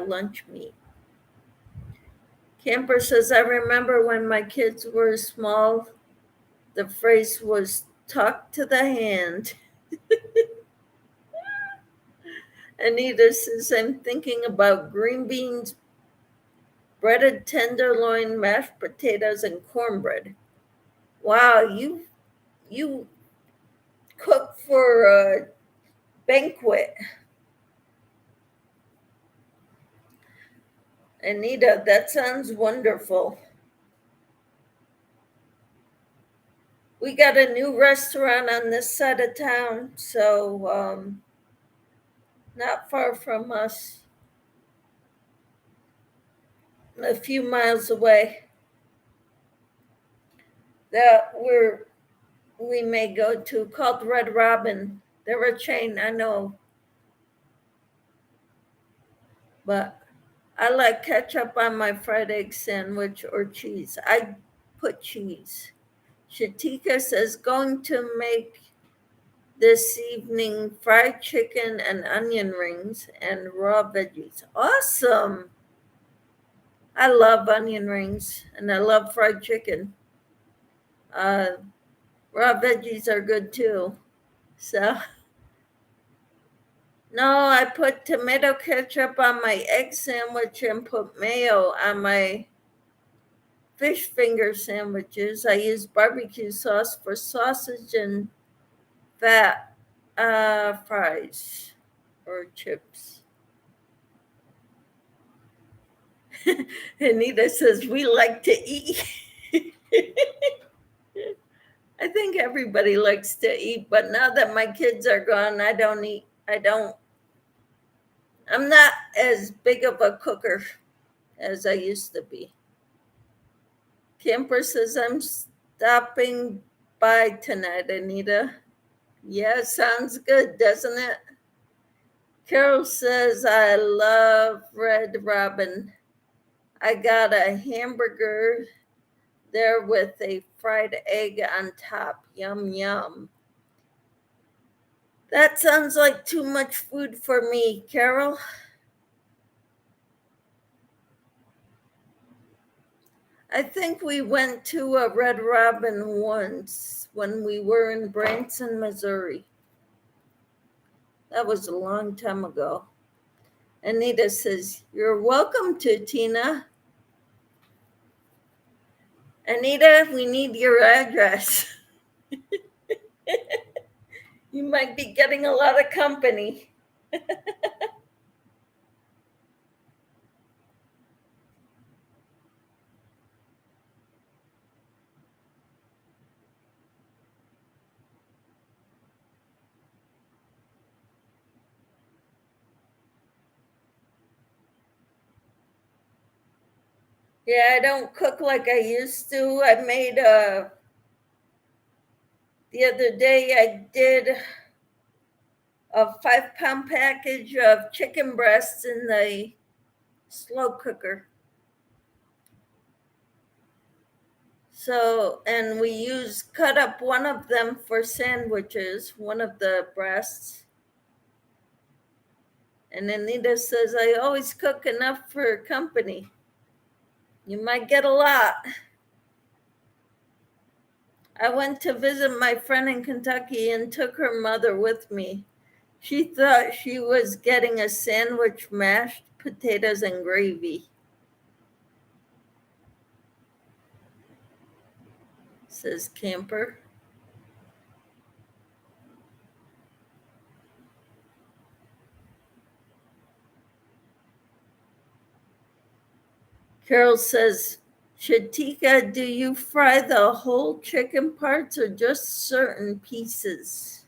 lunch meat. Camper says, I remember when my kids were small, the phrase was talk to the hand. Anita says, I'm thinking about green beans, breaded tenderloin, mashed potatoes, and cornbread. Wow, you cook for a banquet. Anita, that sounds wonderful. We got a new restaurant on this side of town, so not far from us, a few miles away, that we may go to, called Red Robin. They're a chain, I know, but I like ketchup on my fried egg sandwich or cheese. I put cheese. Shatika says going to make this evening fried chicken and onion rings and raw veggies. Awesome. I love onion rings and I love fried chicken. Uh, Raw veggies are good too. So, no, I put tomato ketchup on my egg sandwich and put mayo on my fish finger sandwiches. I use barbecue sauce for sausage and fat fries or chips. Anita says, we like to eat. I think everybody likes to eat, but now that my kids are gone, I don't eat. I'm not as big of a cooker as I used to be. Camper says, I'm stopping by tonight, Anita. Yeah, sounds good, doesn't it? Carol says, I love Red Robin. I got a hamburger there with a fried egg on top. Yum, yum. That sounds like too much food for me, Carol. I think we went to a Red Robin once when we were in Branson, Missouri. That was a long time ago. Anita says, you're welcome to, Tina. Anita, we need your address. You might be getting a lot of company. Yeah, I don't cook like I used to. I made the other day, I did a 5-pound package of chicken breasts in the slow cooker. So, and we cut up one of them for sandwiches, one of the breasts. And Anita says, I always cook enough for company. You might get a lot. I went to visit my friend in Kentucky and took her mother with me. She thought she was getting a sandwich, mashed potatoes and gravy, says Camper. Carol says, Shatika, do you fry the whole chicken parts or just certain pieces?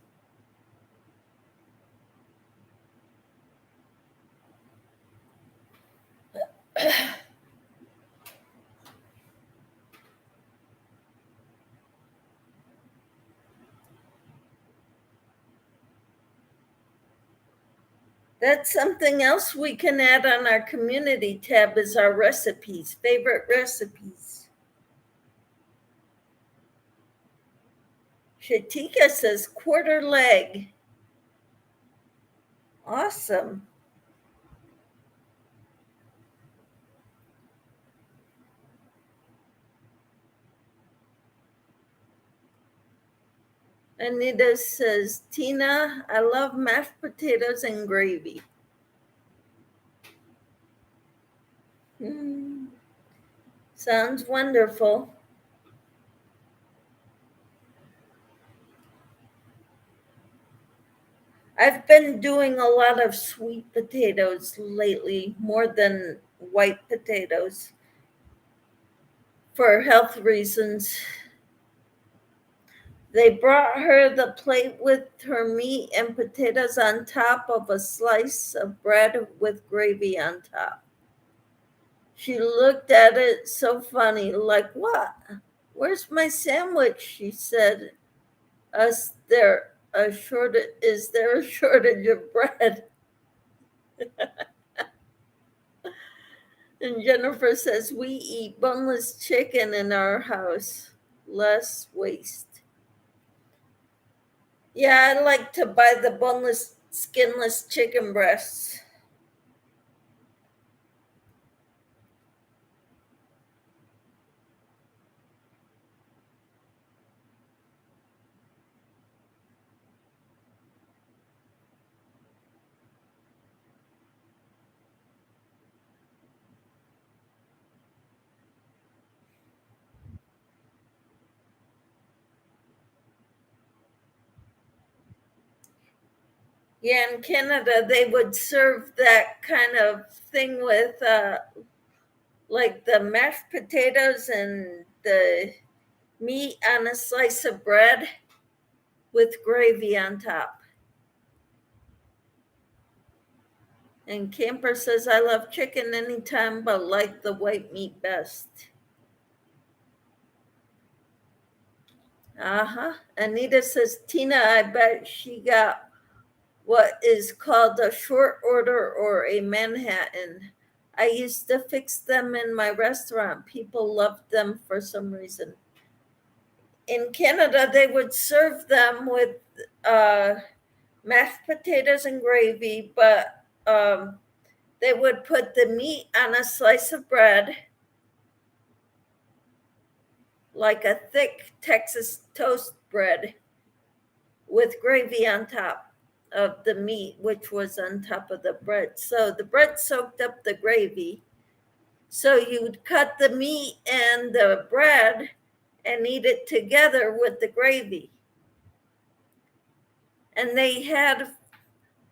That's something else we can add on our community tab is our recipes, favorite recipes. Shatika says quarter leg. Awesome. Anita says, Tina, I love mashed potatoes and gravy. Sounds wonderful. I've been doing a lot of sweet potatoes lately, more than white potatoes for health reasons. They brought her the plate with her meat and potatoes on top of a slice of bread with gravy on top. She looked at it so funny, like, "What? Where's my sandwich?" she said. Is there a shortage of bread? And Jennifer says, "We eat boneless chicken in our house. Less waste." Yeah, I like to buy the boneless, skinless chicken breasts. Yeah, in Canada, they would serve that kind of thing with like the mashed potatoes and the meat on a slice of bread with gravy on top. And Camper says, "I love chicken anytime, but like the white meat best." Uh-huh. Anita says, "Tina, I bet she got what is called a short order or a Manhattan. I used to fix them in my restaurant. People loved them for some reason." In Canada, they would serve them with uh, mashed potatoes and gravy, but they would put the meat on a slice of bread, like a thick Texas toast bread, with gravy on top of the meat, which was on top of the bread. So the bread soaked up the gravy. So you'd cut the meat and the bread and eat it together with the gravy. And they had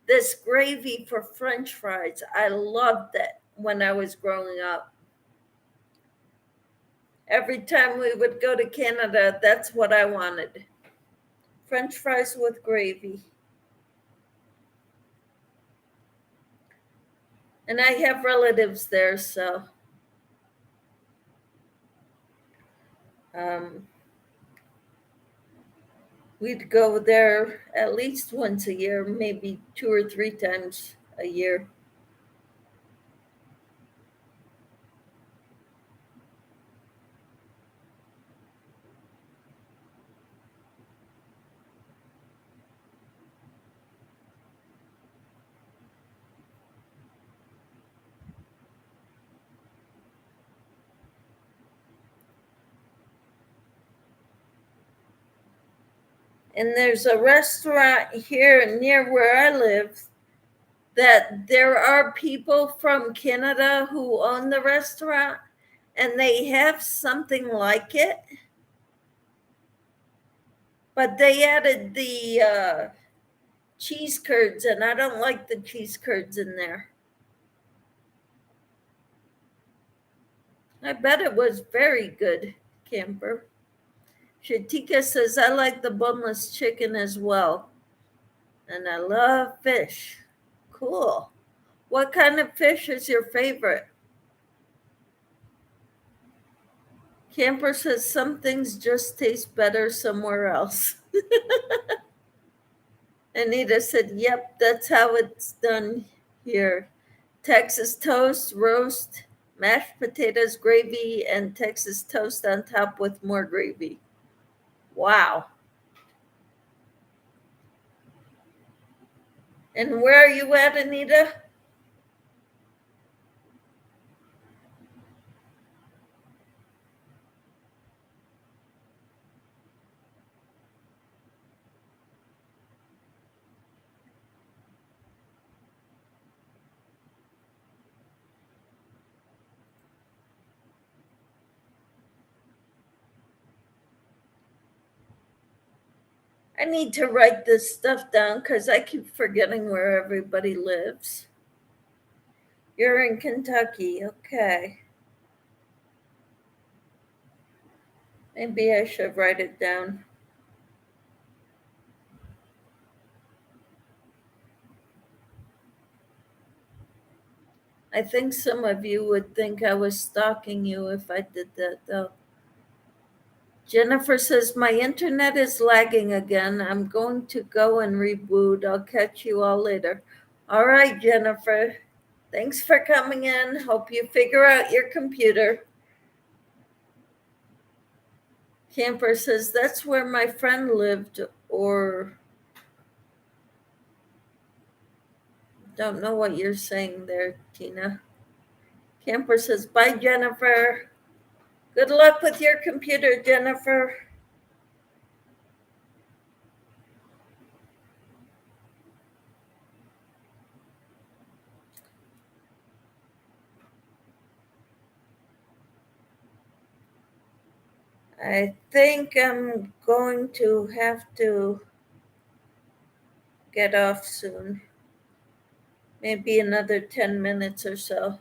this gravy for French fries. I loved it when I was growing up. Every time we would go to Canada, that's what I wanted. French fries with gravy. And I have relatives there, so um, we'd go there at least once a year, maybe 2 or 3 times a year. And there's a restaurant here near where I live that there are people from Canada who own the restaurant, and they have something like it, but they added the cheese curds, and I don't like the cheese curds in there. I bet it was very good, Camper. Shatika says, "I like the boneless chicken as well, and I love fish." Cool. What kind of fish is your favorite? Camper says, "Some things just taste better somewhere else." Anita said, "Yep, that's how it's done here. Texas toast, roast, mashed potatoes, gravy, and Texas toast on top with more gravy." Wow. And where are you at, Anita? I need to write this stuff down because I keep forgetting where everybody lives. You're in Kentucky. Okay. Maybe I should write it down. I think some of you would think I was stalking you if I did that, though. Jennifer says, my internet is lagging again. I'm going to go and reboot. I'll catch you all later. All right, Jennifer. Thanks for coming in. Hope you figure out your computer. Camper says, that's where my friend lived, or don't know what you're saying there, Tina. Camper says, bye, Jennifer. Good luck with your computer, Jennifer. I think I'm going to have to get off soon. Maybe another 10 minutes or so.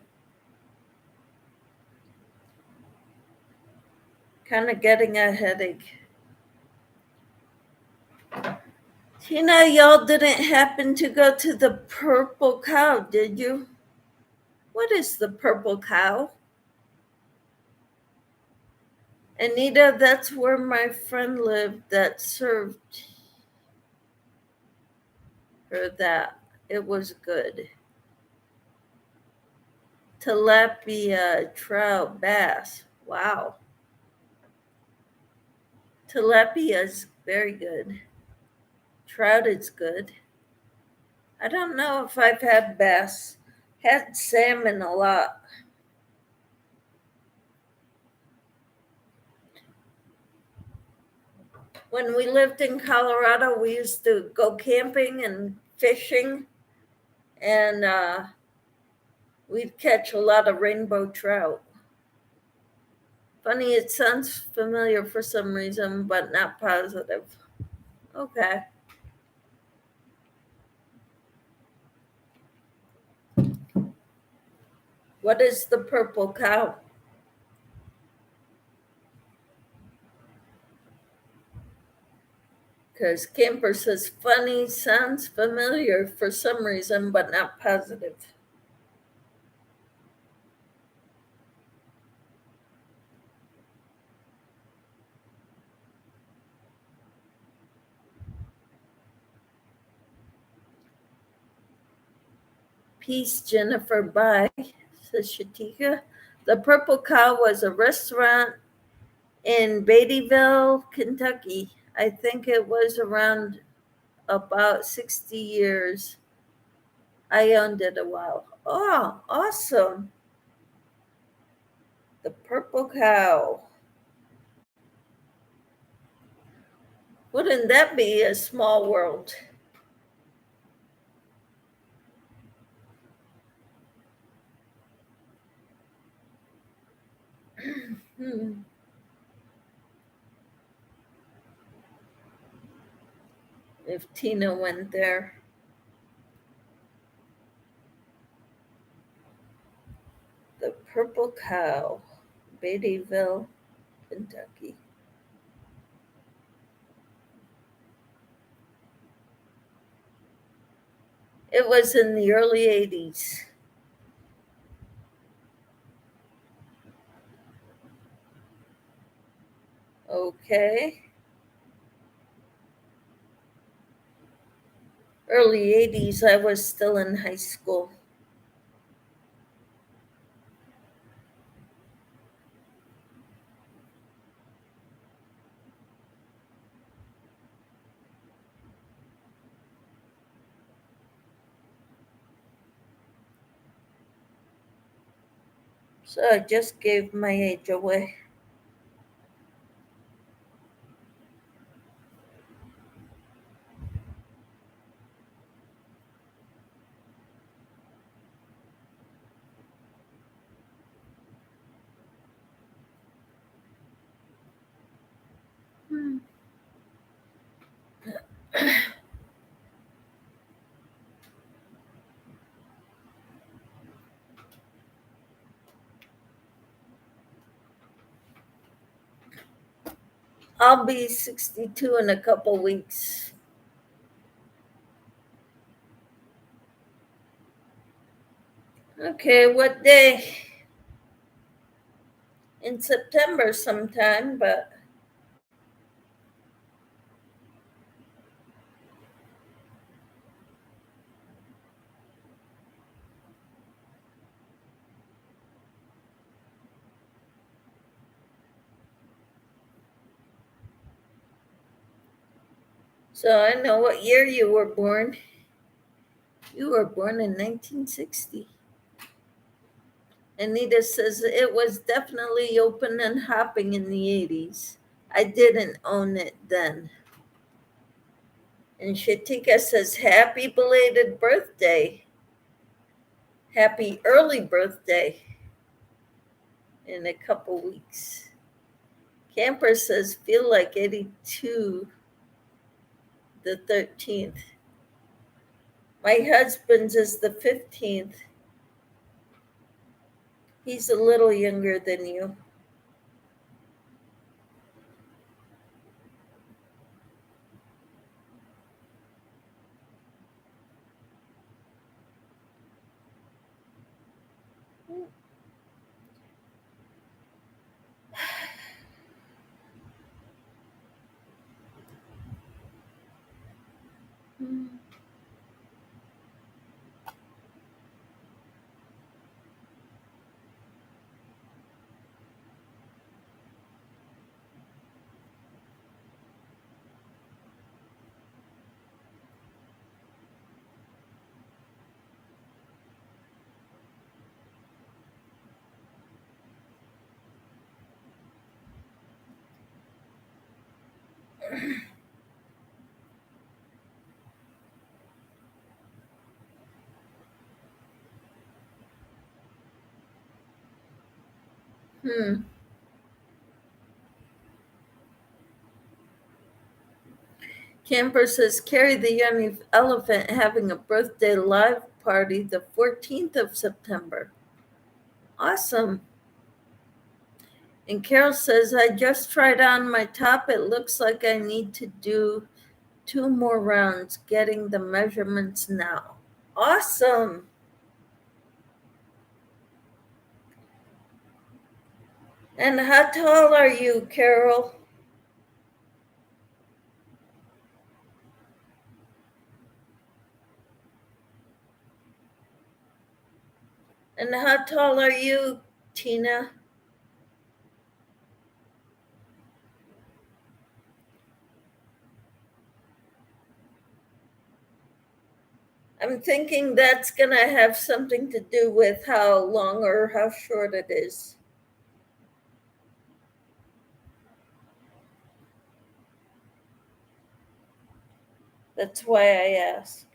Kind of getting a headache. Tina, y'all didn't happen to go to the Purple Cow, did you? What is the Purple Cow? Anita, that's where my friend lived that served her that. It was good. Tilapia, trout, bass. Wow. Tilapia is very good. Trout is good. I don't know if I've had bass. Had salmon a lot. When we lived in Colorado, we used to go camping and fishing, and we'd catch a lot of rainbow trout. Funny, it sounds familiar for some reason, but not positive. Okay. What is the Purple Cow? Because Camper says funny, sounds familiar for some reason, but not positive. Peace, Jennifer. Bye, says Shatika. The Purple Cow was a restaurant in Beattyville, Kentucky. I think it was around about 60 years. I owned it a while. Oh, awesome. The Purple Cow. Wouldn't that be a small world? If Tina went there. The Purple Cow, Beattyville, Kentucky. It was in the early 80s. Okay. Early 80s, I was still in high school. So I just gave my age away. I'll be 62 in a couple weeks. Okay, what day? In September sometime, but so I know what year you were born. You were born in 1960. Anita says it was definitely open and hopping in the 80s. I didn't own it then. And Shatika says, happy belated birthday. Happy early birthday in a couple weeks. Camper says, feel like 82 the 13th. My husband's is the 15th. He's a little younger than you. Camper says, Carrie the Young Elephant having a birthday live party the 14th of September. Awesome. And Carol says, I just tried on my top. It looks like I need to do 2 more rounds, getting the measurements now. Awesome. And how tall are you, Carol? And how tall are you, Tina? I'm thinking that's going to have something to do with how long or how short it is. That's why I ask.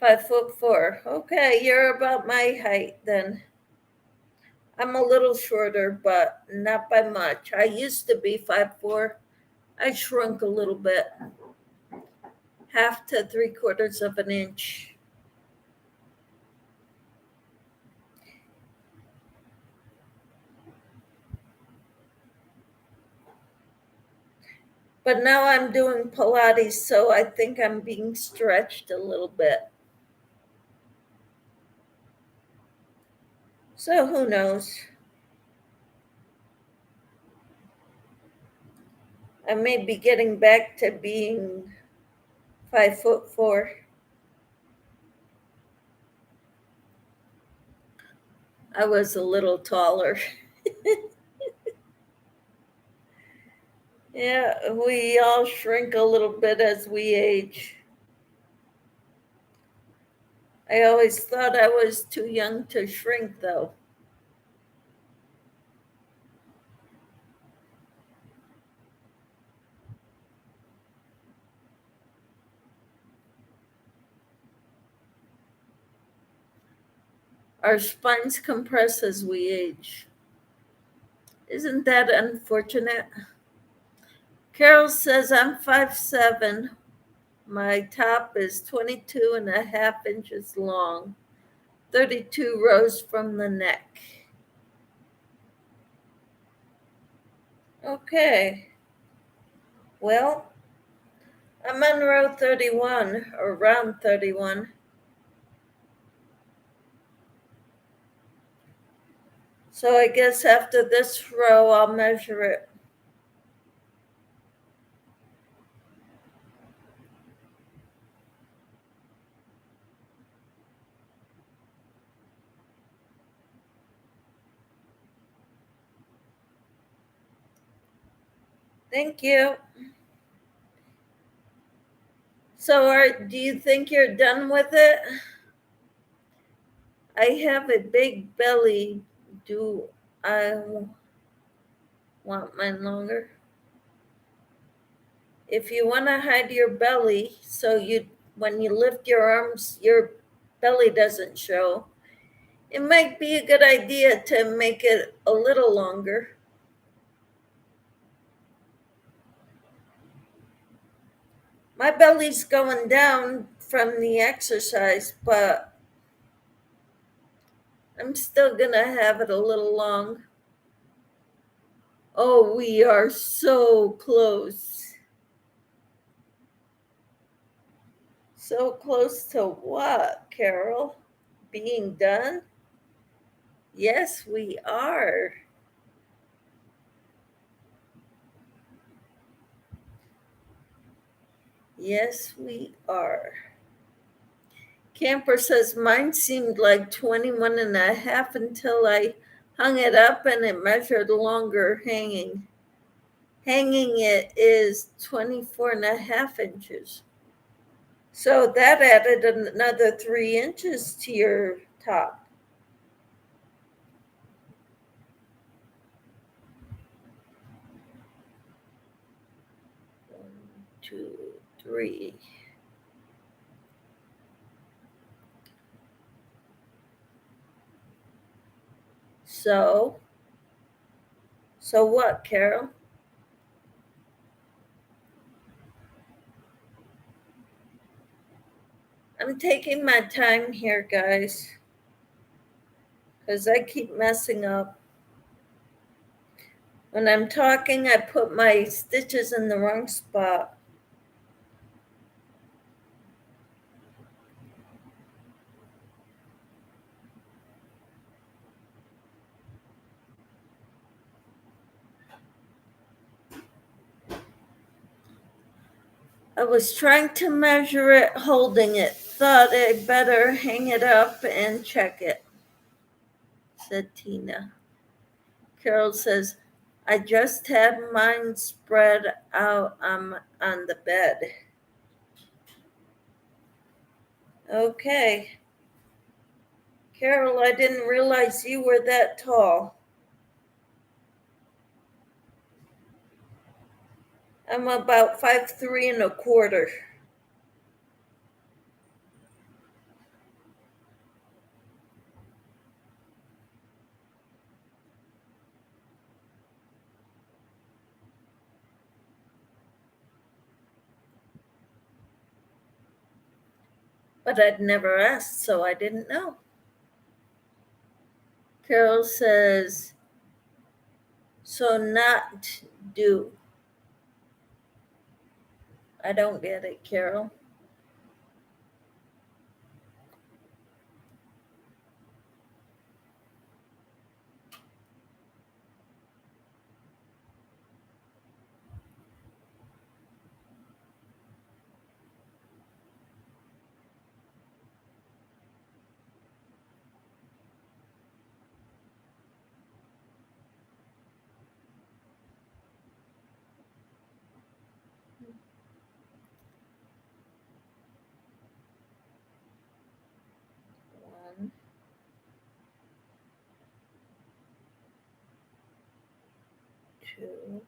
5'4". Okay, you're about my height then. I'm a little shorter, but not by much. I used to be 5'4". I shrunk a little bit, 1/2 to 3/4 of an inch. But now I'm doing Pilates, so I think I'm being stretched a little bit. So who knows? I may be getting back to being 5'4". I was a little taller. Yeah, we all shrink a little bit as we age. I always thought I was too young to shrink, though. Our spines compress as we age. Isn't that unfortunate? Carol says, I'm 5'7". My top is 22.5 inches long, 32 rows from the neck. Okay. Well, I'm on row 31 or round 31. So I guess after this row, I'll measure it. Thank you. So do you think you're done with it? I have a big belly. Do I want mine longer? If you want to hide your belly so when you lift your arms, your belly doesn't show, it might be a good idea to make it a little longer. My belly's going down from the exercise, but I'm still gonna have it a little long. Oh, we are so close. So close to what, Carol? Being done? Yes, we are. Yes, we are. Camper says mine seemed like 21 and a half until I hung it up and it measured longer hanging. Hanging it is 24 and a half inches. So that added another 3 inches to your top. 1, 2, 3. So what, Carol? I'm taking my time here, guys, because I keep messing up. When I'm talking, I put my stitches in the wrong spot. I was trying to measure it, holding it. Thought I'd better hang it up and check it, said Tina. Carol says, I just had mine spread out on the bed. Okay. Carol, I didn't realize you were that tall. I'm about 5'3 1/4. But I'd never asked, so I didn't know. Carol says, so not do. I don't get it, Carol. One, two.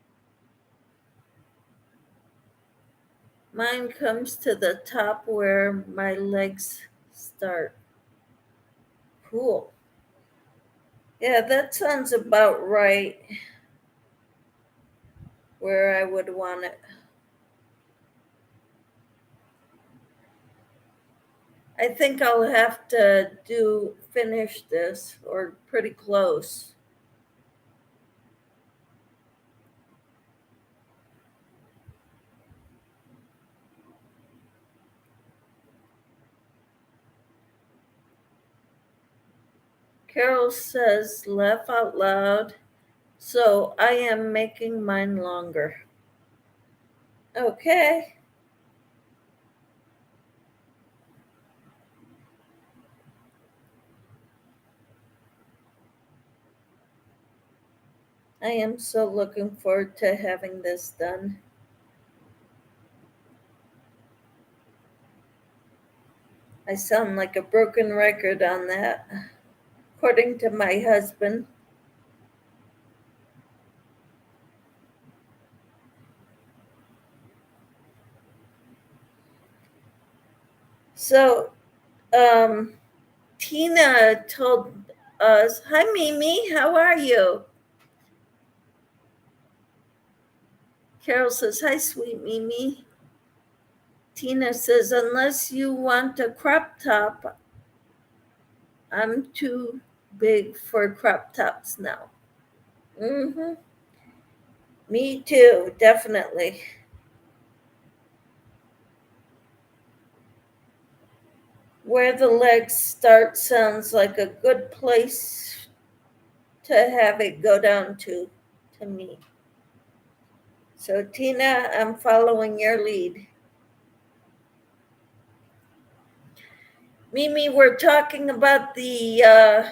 Mine comes to the top where my legs start. Cool. Yeah, that sounds about right where I would want it. I think I'll have to finish this or pretty close. Carol says, laugh out loud. So I am making mine longer. Okay. I am so looking forward to having this done. I sound like a broken record on that, according to my husband. So, Tina told us, hi, Mimi, how are you? Carol says, hi, sweet Mimi. Tina says, unless you want a crop top, I'm too big for crop tops now. Mm-hmm. Me too, definitely. Where the legs start sounds like a good place to have it go down to me. So, Tina, I'm following your lead. Mimi, we're talking about the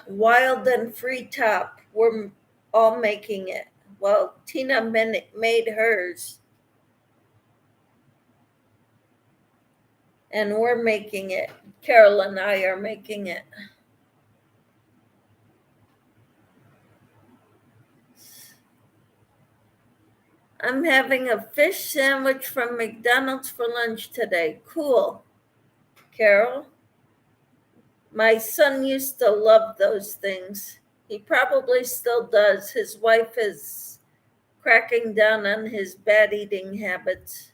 wild and free top. We're all making it. Well, Tina made hers, and we're making it. Carol and I are making it. I'm having a fish sandwich from McDonald's for lunch today. Cool. Carol? My son used to love those things. He probably still does. His wife is cracking down on his bad eating habits.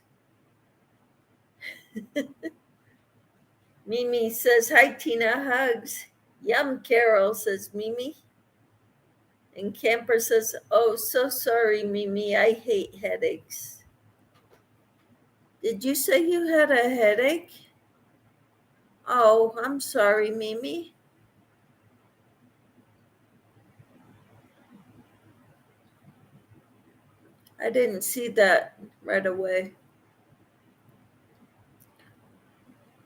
Mimi says, hi, Tina, hugs. Yum, Carol, says Mimi. And Camper says, oh, so sorry, Mimi. I hate headaches. Did you say you had a headache? Oh, I'm sorry, Mimi. I didn't see that right away.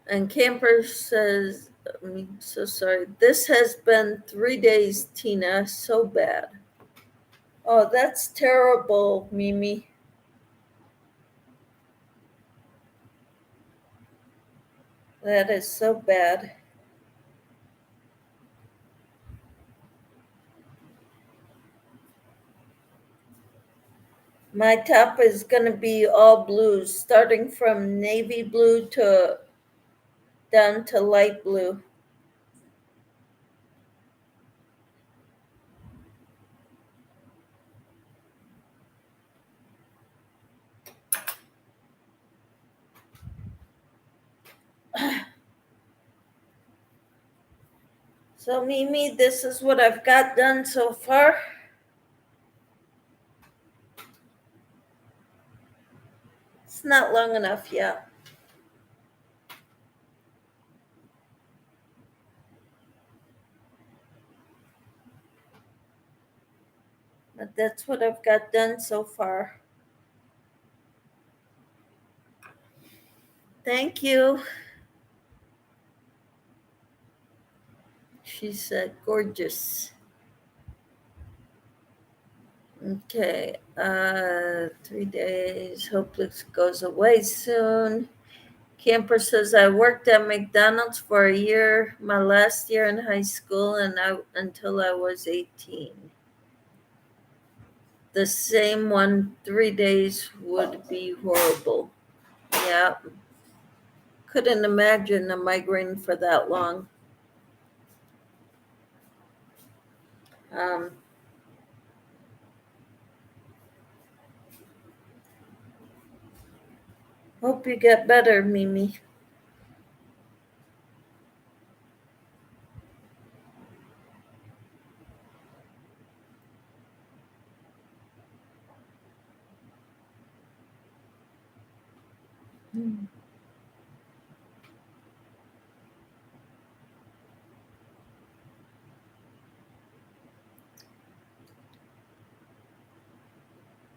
And Camper says, I'm so sorry. This has been 3 days, Tina. So bad. Oh, that's terrible, Mimi. That is so bad. My top is going to be all blues, starting from navy blue to down to light blue. So, Mimi, this is what I've got done so far. It's not long enough yet. But that's what I've got done so far. Thank you. She said, gorgeous. Okay, 3 days. Hope this goes away soon. Camper says, I worked at McDonald's for a year, my last year in high school, and until I was 18. The same one, 3 days would be horrible. Yeah. Couldn't imagine a migraine for that long. Um, Hope you get better, Mimi.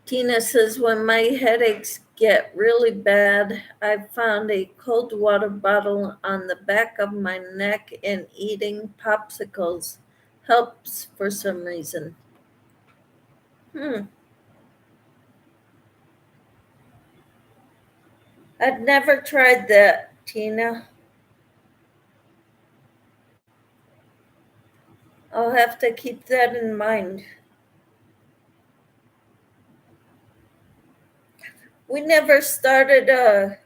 Tina says, when my headaches get really bad, I found a cold water bottle on the back of my neck and eating popsicles helps for some reason. Hmm. I'd never tried that, Tina. I'll have to keep that in mind. We never started a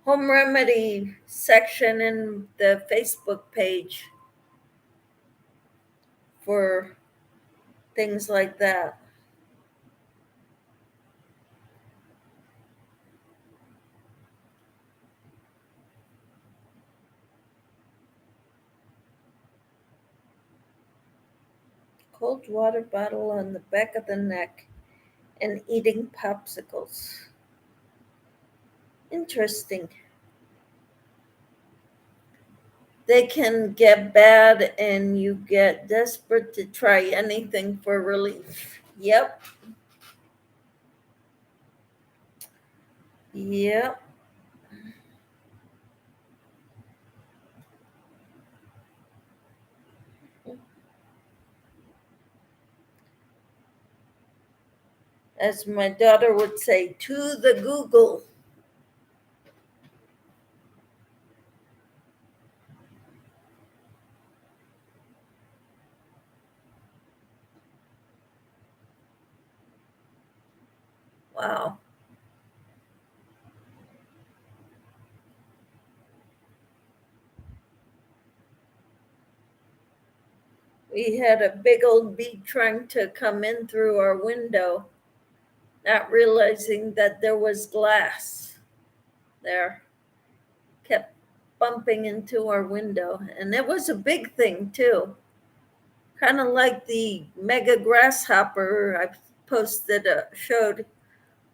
home remedy section in the Facebook page for things like that. Cold water bottle on the back of the neck and eating popsicles. Interesting. They can get bad and you get desperate to try anything for relief. Yep. Yep. As my daughter would say, to the Google. Wow. We had a big old bee trying to come in through our window, not realizing that there was glass there. Kept bumping into our window, and it was a big thing too. Kind of like the mega grasshopper I showed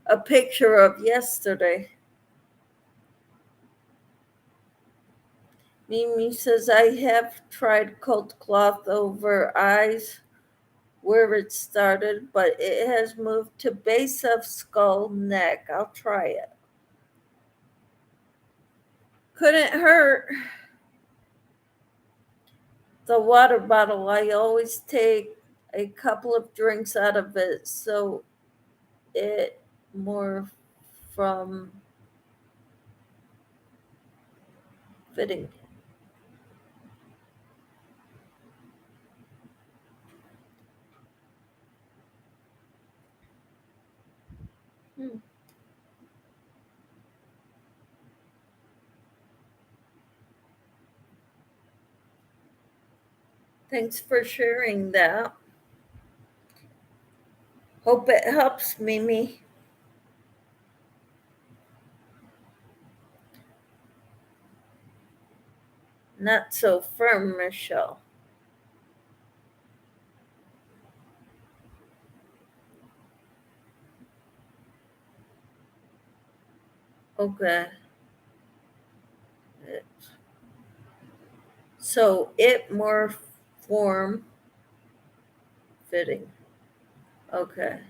a picture of yesterday. Mimi says, I have tried cold cloth over eyes where it started, but it has moved to base of skull, neck. I'll try it. Couldn't hurt. The water bottle, I always take a couple of drinks out of it so it more from fitting. Hmm. Thanks for sharing that. Hope it helps, Mimi. Not so firm, Michelle. Okay. So it more form fitting. Okay.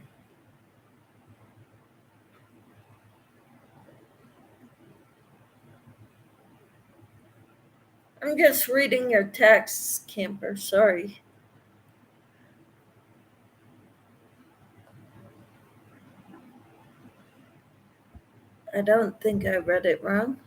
I'm just reading your texts, Camper. Sorry. I don't think I read it wrong.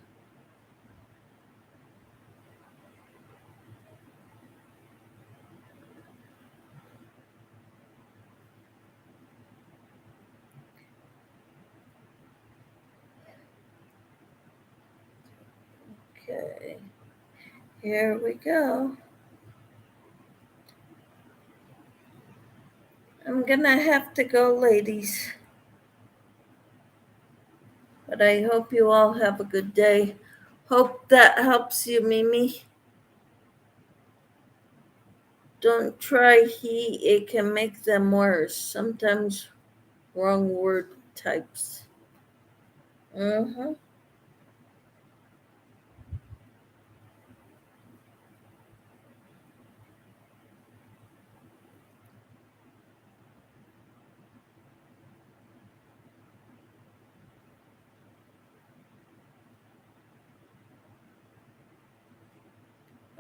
Okay. Here we go. I'm gonna have to go, ladies. But I hope you all have a good day. Hope that helps you, Mimi. Don't try he, it can make them worse. Sometimes wrong word types. Mm-hmm.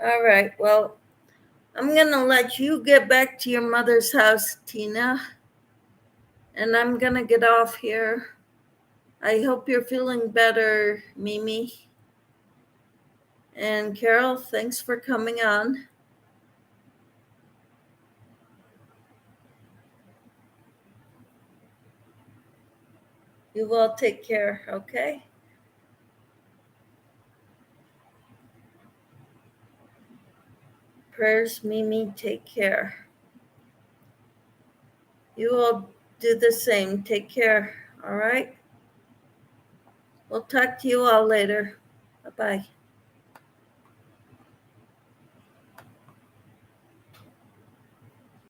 All right. Well, I'm going to let you get back to your mother's house, Tina. And I'm going to get off here. I hope you're feeling better, Mimi. And Carol, thanks for coming on. You all take care, okay? Prayers, Mimi, take care. You all do the same. Take care, all right? We'll talk to you all later. Bye-bye.